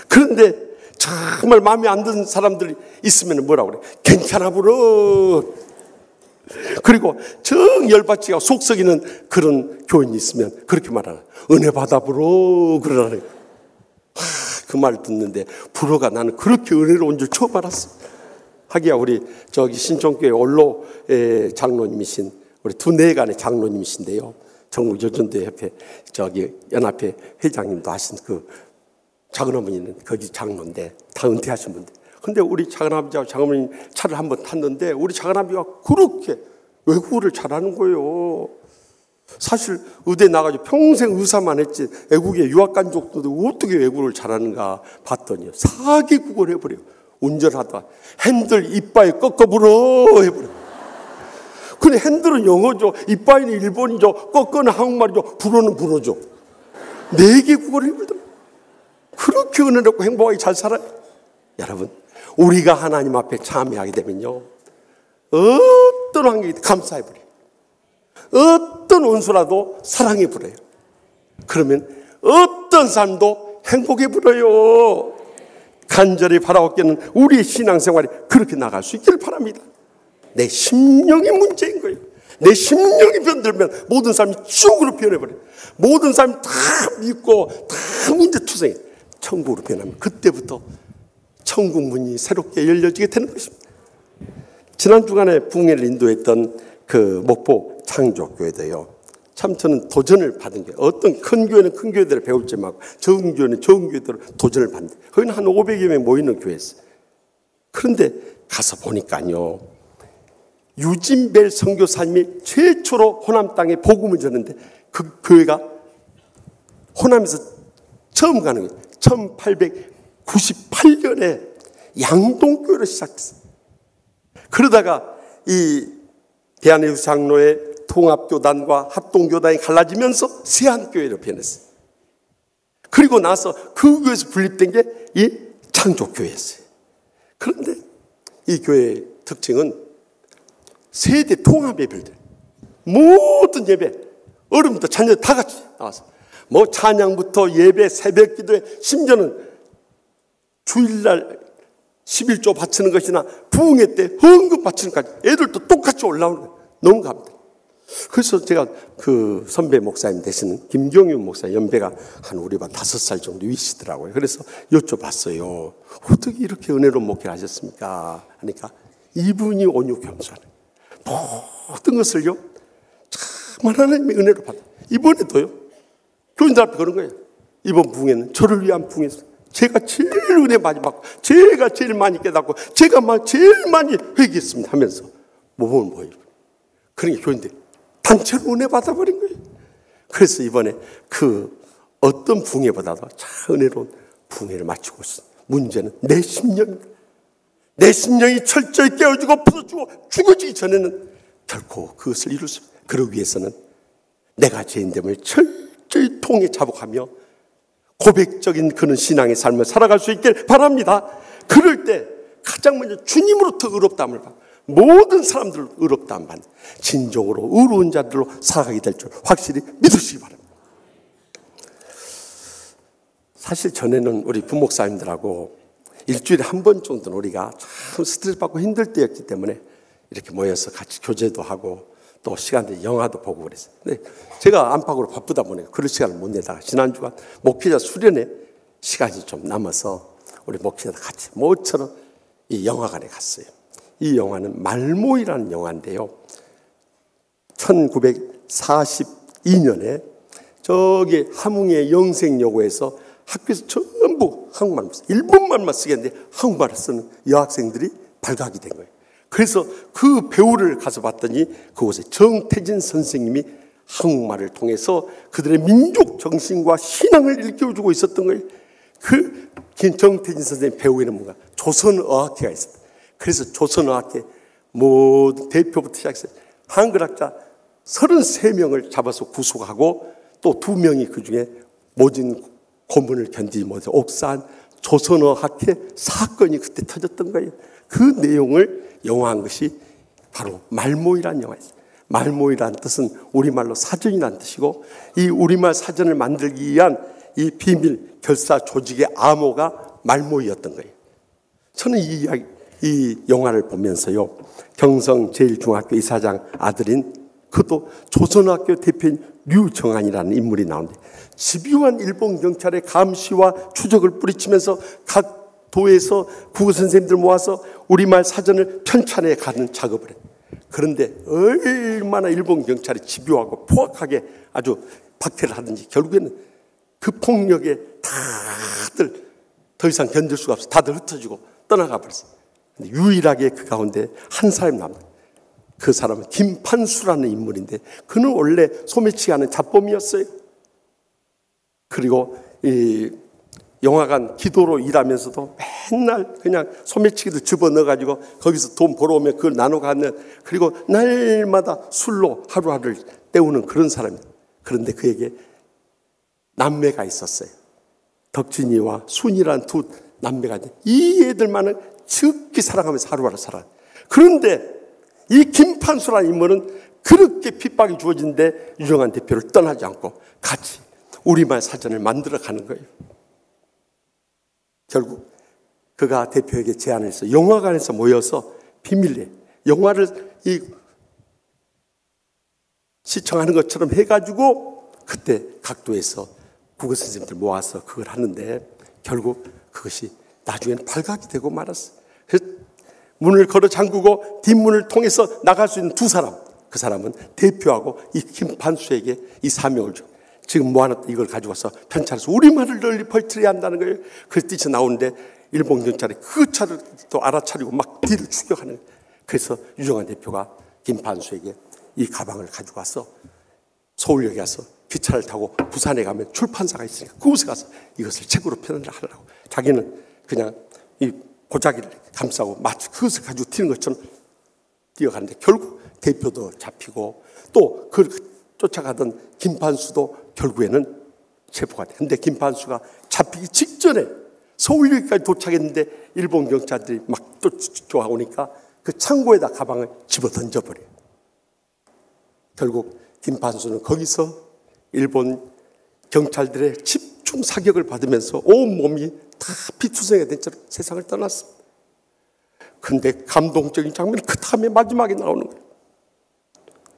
그런데 정말 마음에 안 드는 사람들이 있으면 뭐라고 그래? 괜찮아 불어. 그리고 정 열받지가 속 썩이는 그런 교인이 있으면 그렇게 말하나? 은혜 받아 불어 그러라는 거야. 그 말 듣는데 불어가 나는 그렇게 은혜로운 줄 처음 알았어. 하기야 우리 저기 신촌교회 원로 장로님이신 우리 두 내간의 장로님이신데요. 전국 여전대 협회 저기 연합회 회장님도 하신 그 작은 어머니는 거기 장로인데 다 은퇴하신 분들. 근데 우리 작은 아버지하고 작은 어머니 차를 한번 탔는데 우리 작은 아버지가 그렇게 외국어를 잘하는 거예요. 사실 의대 나가지고 평생 의사만 했지 외국에 유학 간 적도 어떻게 외국어를 잘하는가 봤더니 4개국어를 해버려요. 운전하다가 핸들 이빠이 꺾어불어 해버려요. 근데 핸들은 영어죠. 이빠이는 일본이죠. 꺾어는 한국말이죠. 불어는 불어죠. 4개국어를 해버리더라고요. 그렇게 은혜롭고 행복하게 잘 살아요. 여러분, 우리가 하나님 앞에 참여하게 되면요, 어떤 환경이 감사해버려요. 어떤 원수라도 사랑해버려요. 그러면 어떤 삶도 행복해버려요. 간절히 바라옵기는 우리의 신앙생활이 그렇게 나갈 수 있기를 바랍니다. 내 심령이 문제인 거예요. 내 심령이 변들면 모든 삶이 죽으로 변해버려요. 모든 삶이 다 믿고 다 문제투성해. 천국으로 변하면 그때부터 천국 문이 새롭게 열려지게 되는 것입니다. 지난 주간에 부흥회를 인도했던 그 목포 창조교회도요. 참 저는 도전을 받은 게 어떤 큰 교회는 큰 교회들을 배울지 말고 적은 교회는 적은 교회들을 도전을 받는데 거기는 한 500여 명 모이는 교회였어요. 그런데 가서 보니까요. 유진벨 선교사님이 최초로 호남 땅에 복음을 전했는데 그 교회가 호남에서 처음 가는 거예요. 1898년에 양동교회로 시작했어요. 그러다가 이 대한예수 장로의 통합교단과 합동교단이 갈라지면서 세한교회로 변했어요. 그리고 나서 그 교회에서 분립된 게 이 창조교회였어요. 그런데 이 교회의 특징은 세대 통합 예배들, 모든 예배, 어른부터 자녀 다 같이 나와서 뭐 찬양부터 예배, 새벽 기도에 심지어는 주일날 11조 바치는 것이나 부흥회 때 헌금 바치는 것까지 애들도 똑같이 올라오는 거예요. 너무 감사해요. 그래서 제가 그 선배 목사님 되시는 김경윤 목사 연배가 한 우리보다 5살 정도 위시더라고요. 그래서 여쭤봤어요. 어떻게 이렇게 은혜로운 목회를 하셨습니까? 하니까 이분이 온유 겸손해. 모든 것을요 참 하나님의 은혜로 받아. 이번에도요 교인들 앞에 그런 거예요. 이번 부흥회는 저를 위한 부흥회였어요. 제가 제일 은혜 많이 받고 제가 제일 많이 깨닫고 제가 제일 많이 회개했습니다 하면서 모범을 보여요. 그러니까 교인들이 단체로 은혜 받아버린 거예요. 그래서 이번에 그 어떤 부흥회보다도 참 은혜로운 부흥회를 마치고 있습니다. 문제는 내 심령입니다. 내 심령이 철저히 깨어지고 부서지고 죽어지기 전에는 결코 그것을 이룰 수 없습니다. 그러기 위해서는 내가 죄인됨을 철저히 통해 자복하며 고백적인 그런 신앙의 삶을 살아갈 수 있길 바랍니다. 그럴 때 가장 먼저 주님으로부터 의롭다함을 받고 모든 사람들 의롭다함 받는 진정으로 의로운 자들로 살아가게 될 줄 확실히 믿으시기 바랍니다. 사실 전에는 우리 부목사님들하고 일주일에 한 번 정도는 우리가 참 스트레스 받고 힘들 때였기 때문에 이렇게 모여서 같이 교제도 하고 또 시간대 영화도 보고 그랬어요. 근데 제가 안팎으로 바쁘다 보니까 그런 시간을 못 내다가 지난주가 목회자 수련회 시간이 좀 남아서 우리 목회자 같이 모처럼 이 영화관에 갔어요. 이 영화는 말모이라는 영화인데요. 1942년에 저기 함흥의 영생여고에서 학교에서 전부 한국말만 써요. 일본말만 쓰겠는데 한국말을 쓰는 여학생들이 발각이 된 거예요. 그래서 그 배우를 가서 봤더니 그곳에 정태진 선생님이 한국말을 통해서 그들의 민족 정신과 신앙을 일깨워주고 있었던 거예요. 그 정태진 선생님 배우에는 뭔가 조선어학회가 있었다. 그래서 조선어학회 모든 대표부터 시작해서 한글학자 33명을 잡아서 구속하고 또 2명이 그 중에 모진 고문을 견디지 못해서 옥사한 조선어학회 사건이 그때 터졌던 거예요. 그 내용을 영화한 것이 바로 말모이라는 영화였어요. 말모이라는 뜻은 우리말로 사전이라는 뜻이고, 이 우리말 사전을 만들기 위한 이 비밀 결사 조직의 암호가 말모이였던 거예요. 저는 이 영화를 보면서요, 경성 제1중학교 이사장 아들인 그도 조선학교 대표인 류정안이라는 인물이 나오는데, 집요한 일본 경찰의 감시와 추적을 뿌리치면서 각 도에서 국어 선생님들 모아서 우리말 사전을 편찬해 가는 작업을 해요. 그런데 얼마나 일본 경찰이 집요하고 포악하게 아주 박해를 하든지 결국에는 그 폭력에 다들 더 이상 견딜 수가 없어. 다들 흩어지고 떠나가 버렸어요. 근데 유일하게 그 가운데 한 사람이 남아요. 그 사람은 김판수라는 인물인데, 그는 원래 소매치기 하는 잡범이었어요. 그리고 이 영화관 기도로 일하면서도 맨날 그냥 소매치기도 집어넣어가지고 거기서 돈 벌어오면 그걸 나눠 갖는, 그리고 날마다 술로 하루하루를 때우는 그런 사람이에요. 그런데 그에게 남매가 있었어요. 덕진이와 순이라는 두 남매가 있는데, 이 애들만은 지극히 사랑하면서 하루하루 살아요. 그런데 이 김판수라는 인물은 그렇게 핍박이 주어진데 유정안 대표를 떠나지 않고 같이 우리말 사전을 만들어 가는 거예요. 결국 그가 대표에게 제안을 해서 영화관에서 모여서 비밀리에 영화를 시청하는 것처럼 해가지고 그때 각도에서 국어 선생님들 모아서 그걸 하는데, 결국 그것이 나중에는 발각이 되고 말았어요. 그래서 문을 걸어 잠그고 뒷문을 통해서 나갈 수 있는 두 사람, 그 사람은 대표하고 이 김판수에게 이 사명을 줘. 지금 모아놨던 이걸 가지고 와서 편찬해서 우리말을 널리 퍼뜨려야 한다는 거예요. 그래서 뛰쳐 나오는데 일본 경찰이 그 차를 또 알아차리고 막 뒤를 추격하는 거예요. 그래서 유정안 대표가 김판수에게 이 가방을 가지고 와서 서울역에 와서 기차를 타고 부산에 가면 출판사가 있으니까 그곳에 가서 이것을 책으로 편을 하려고, 자기는 그냥 이 보자기를 감싸고 마치 그것을 가지고 튀는 것처럼 뛰어가는데 결국 대표도 잡히고 또 그 쫓아가던 김판수도 결국에는 체포가 돼. 근데 김판수가 잡히기 직전에 서울역까지 도착했는데 일본 경찰들이 막 쫓아오니까 그 창고에다 가방을 집어 던져버려요. 결국 김판수는 거기서 일본 경찰들의 집중 사격을 받으면서 온몸이 다 피투성이가 된 채로 세상을 떠났습니다. 그런데 감동적인 장면이 그 다음에 마지막에 나오는 거예요.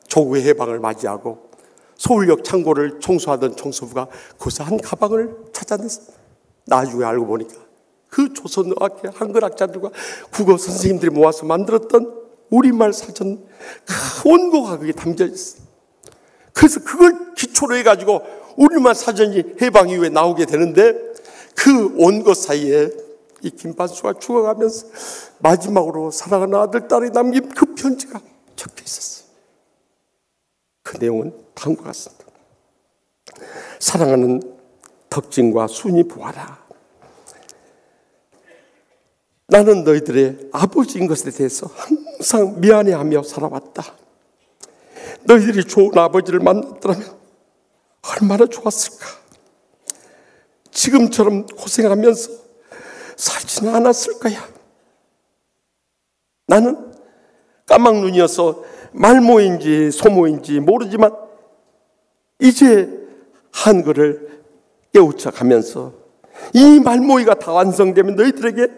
조국의 해방을 맞이하고 서울역 창고를 청소하던 청소부가 거기서 한 가방을 찾아냈습니다. 나중에 알고 보니까 그 조선어학회 한글학자들과 국어 선생님들이 모아서 만들었던 우리말 사전 그 원고가 거기에 담겨 있어요. 그래서 그걸 기초로 해가지고 우리말 사전이 해방 이후에 나오게 되는데, 그 원고 사이에 이 김판수가 죽어가면서 마지막으로 사랑하는 아들, 딸이 남긴 그 편지가 적혀 있었어요. 그 내용은 다음과 같습니다. 사랑하는 덕진과 순이 보아라. 나는 너희들의 아버지인 것에 대해서 항상 미안해하며 살아왔다. 너희들이 좋은 아버지를 만났더라면 얼마나 좋았을까. 지금처럼 고생하면서 살지는 않았을 거야. 나는 까막눈이어서 말모인지 소모인지 모르지만 이제 한글을 깨우쳐 가면서 이 말모이가 다 완성되면 너희들에게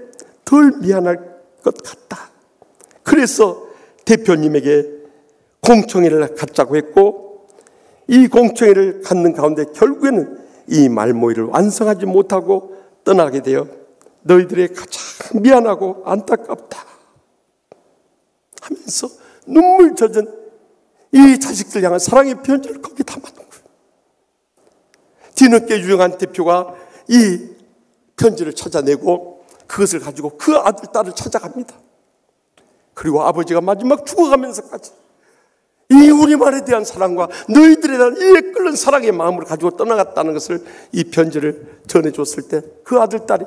덜 미안할 것 같다. 그래서 대표님에게 공청회를 갖자고 했고, 이 공청회를 갖는 가운데 결국에는 이 말모이를 완성하지 못하고 떠나게 되어 너희들의 가장 미안하고 안타깝다 하면서 눈물 젖은 이 자식들 향한 사랑의 편지를 거기에 담아놓은 거예요. 뒤늦게 유정안 대표가 이 편지를 찾아내고 그것을 가지고 그 아들, 딸을 찾아갑니다. 그리고 아버지가 마지막 죽어가면서까지 이 우리말에 대한 사랑과 너희들에 대한 이에 끓는 사랑의 마음을 가지고 떠나갔다는 것을 이 편지를 전해줬을 때 그 아들, 딸이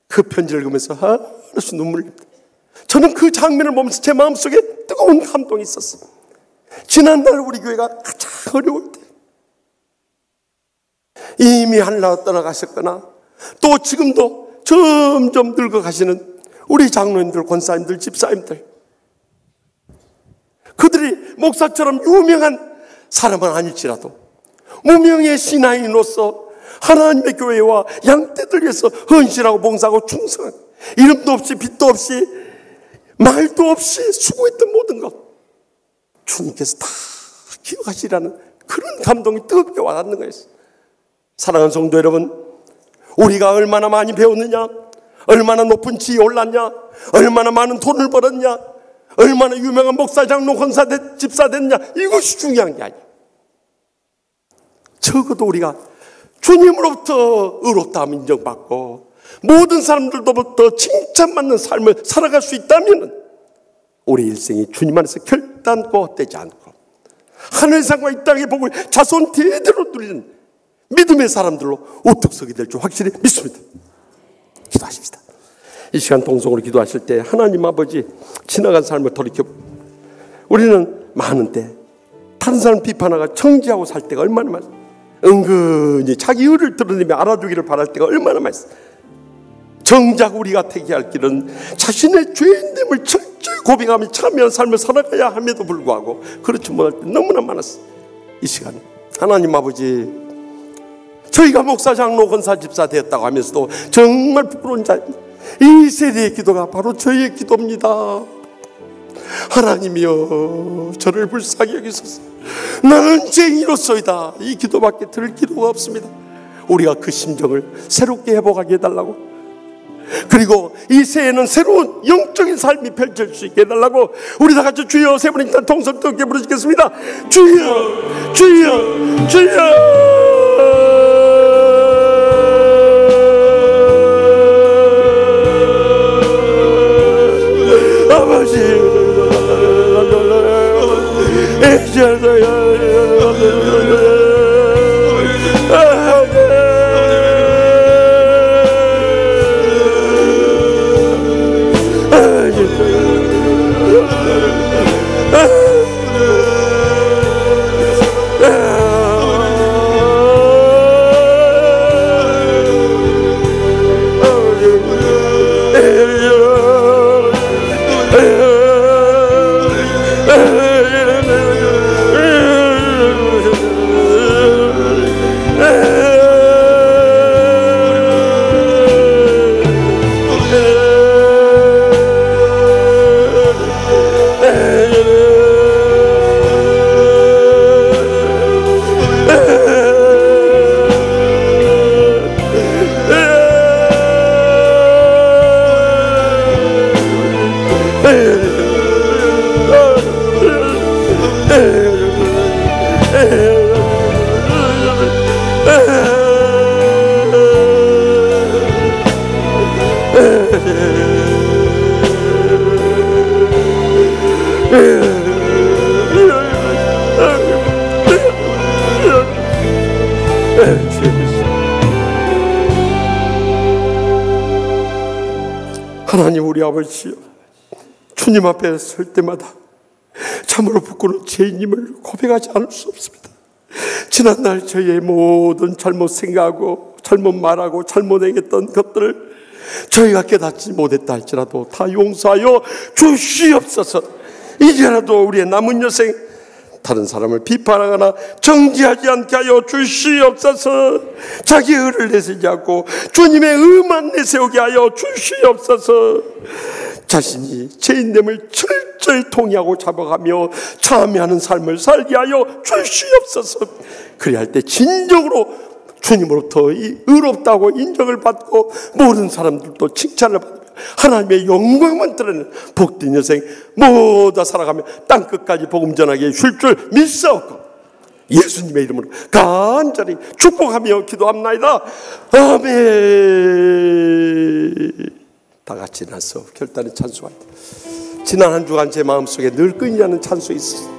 그 편지를 읽으면서 하나씩 눈물을 흘립니다. 저는 그 장면을 보면서 제 마음속에 뜨거운 감동이 있었어요. 지난날 우리 교회가 가장 어려울 때 이미 하늘나라 떠나가셨거나 또 지금도 점점 늙어가시는 우리 장로님들, 권사님들, 집사님들, 그들이 목사처럼 유명한 사람은 아닐지라도 무명의 신앙인으로서 하나님의 교회와 양떼들 위해서 헌신하고 봉사하고 충성한, 이름도 없이 빛도 없이 말도 없이 수고했던 모든 것 주님께서 다 기억하시라는 그런 감동이 뜨겁게 와닿는 거예요. 사랑하는 성도 여러분, 우리가 얼마나 많이 배웠느냐, 얼마나 높은 지위에 올랐냐, 얼마나 많은 돈을 벌었냐, 얼마나 유명한 목사, 장로, 권사, 집사 됐냐, 이것이 중요한 게 아니에요. 적어도 우리가 주님으로부터 의롭다함 인정받고 모든 사람들로부터 칭찬받는 삶을 살아갈 수 있다면 우리 일생이 주님 안에서 결단코 되지 않고 하늘상과 이 땅의 복을 자손 대대로 누리는 믿음의 사람들로 우뚝 서게 될 줄 확실히 믿습니다. 기도하십시다. 이 시간 동성으로 기도하실 때 하나님 아버지, 지나간 삶을 돌이켜 우리는 많은 때 다른 사람 비판하고 정지하고 살 때가 얼마나 많습니다. 은근히 자기 의를 드러내며 알아주기를 바랄 때가 얼마나 많습니다. 정작 우리가 택해야 길은 자신의 죄인됨을 철저히 고백하며 참여한 삶을 살아가야 함에도 불구하고 그렇지 못할 때 너무나 많았어요. 이 시간 하나님 아버지, 저희가 목사, 장로, 권사, 집사 되었다고 하면서도 정말 부끄러운 자입니다. 이 세대의 기도가 바로 저희의 기도입니다. 하나님이여, 저를 불쌍히 여기소서. 나는 죄인으로서이다. 이 기도밖에 들을 기도가 없습니다. 우리가 그 심정을 새롭게 회복하게 해달라고, 그리고 이 새해에는 새로운 영적인 삶이 펼쳐질 수 있게 해달라고 우리 다 같이 주여 세 번 일단 통성 뜨겁게 부르시겠습니다. 주여, 주여, 주여. 아버지, 하나님 우리 아버지요, 주님 앞에 설 때마다 참으로 부끄러운 죄인임을 고백하지 않을 수 없습니다. 지난날 저희의 모든 잘못 생각하고 잘못 말하고 잘못 행했던 것들을 저희가 깨닫지 못했다 할지라도 다 용서하여 주시옵소서. 이제라도 우리의 남은 여생 다른 사람을 비판하거나 정지하지 않게 하여 주시옵소서. 자기 의를 내세우지 않고 주님의 의만 내세우게 하여 주시옵소서. 자신이 죄인됨을 철저히 통회하고 잡아가며 참여하는 삶을 살게 하여 주시옵소서. 그래야 할 때 진정으로 주님으로부터 이 의롭다고 인정을 받고 모든 사람들도 칭찬을 받으며 하나님의 영광만 드러내는 복된 여생 모두 살아가며 땅끝까지 복음 전하기에 쉴 줄 믿사옵고 예수님의 이름으로 간절히 축복하며 기도합나이다. 아멘. 다 같이 나서 결단의 찬송할 때 지난 한 주간 제 마음속에 늘 끊이지 않는 찬송이 있었습니다.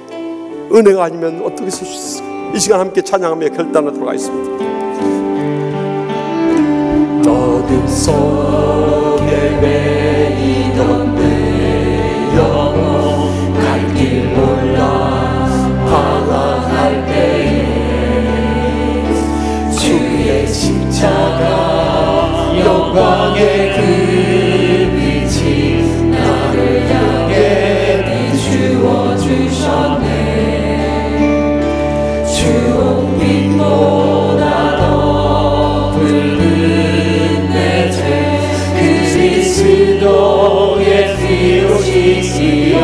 은혜가 아니면 어떻게 쓸 수 있을까? 이 시간 함께 찬양하며 결단하도록 하겠습니다. 어둠 속에 매이던 내 영혼 갈 길 몰라 방황할 때에 주의 십자가 영광의 그 빛이 나를 향해 비추어 주셨네. 주홍빛보다 더 붉은 내 죄 그리스도의 피로 씻기어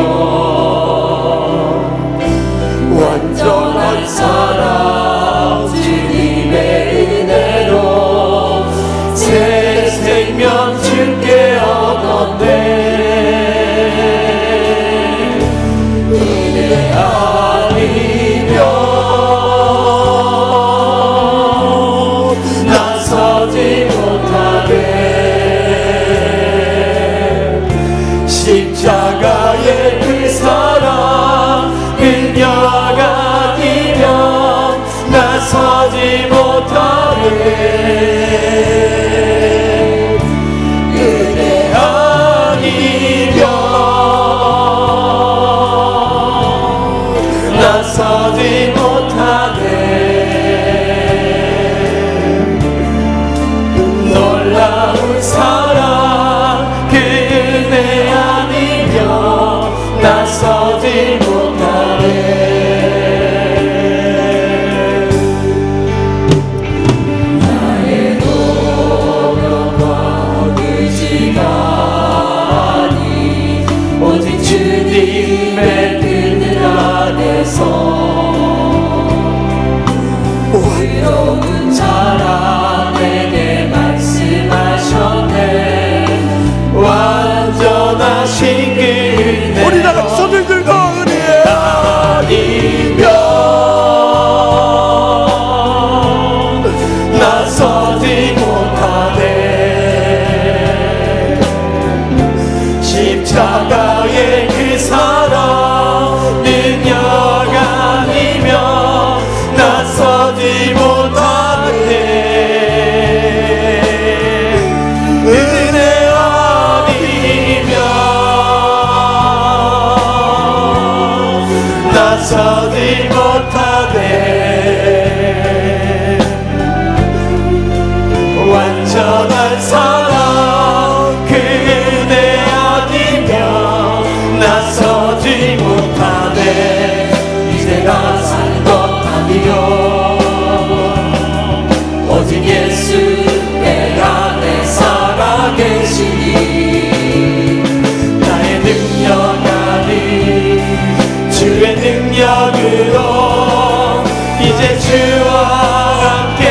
완전한 사랑 주님의 은혜로 새 생명 주께 얻었네. 은혜 아니면 십자가의 그 사랑 능력 아니면 나서지 못하네. 은혜 아니면 나서지 못하네. 놀라운 사랑 그 은혜 아니면 나서지 못하네. 나의 노력과 의지가 아니 오직 주님의 그늘 안에서 의로운 자라 내게 말씀하셨네. 완전하신 그 은혜 우리 다 같이 손을 들고 은혜 아니면 나서지 못하네. 십자가의 그 사랑 능력 아니면 나서지 못하네. 은혜 아니면 나서지 못하네. 완전한 사랑 그 은혜 아니면 나서지 못하네. 이제가 살 것 아니요 오직 예수 내 안에 살아계시니 나의 능력 아니 주의 능력으로 이제 주와 함께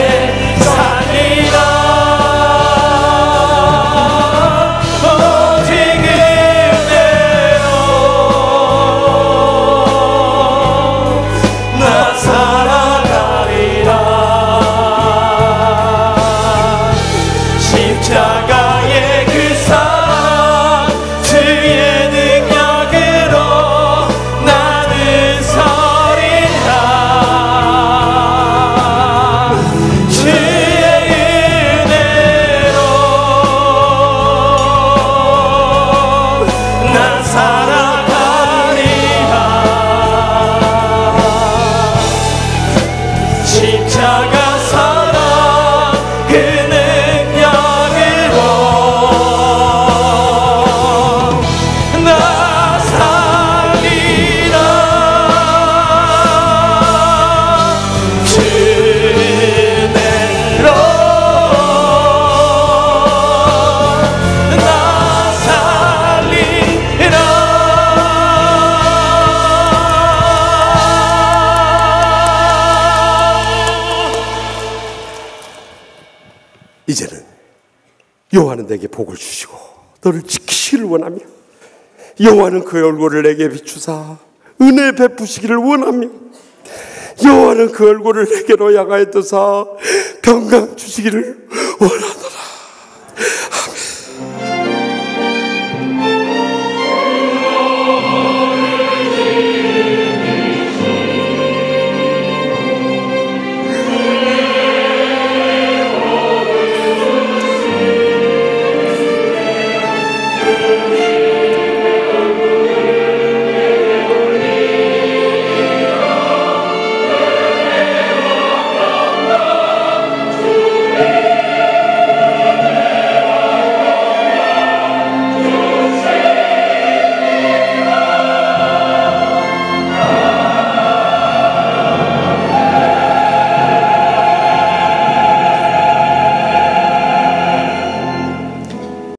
살리라. 오직 은혜로 나 살아가리라. 십자가의 그 사랑 주의 능력으로 나는 서리라. 주의 은혜로 나 살아가리라. 십자가 사랑 그 능력으로 나 살리라. 주 은혜로 나 살리라. 이제는 여호와는 내게 복을 주시고 너를 지키시기를 원하며 여호와는 그의 얼굴을 내게 비추사 은혜 베푸시기를 원하며 여호와는 그 얼굴을 내게로 향하여 뜨사 평강 주시기를 원하다.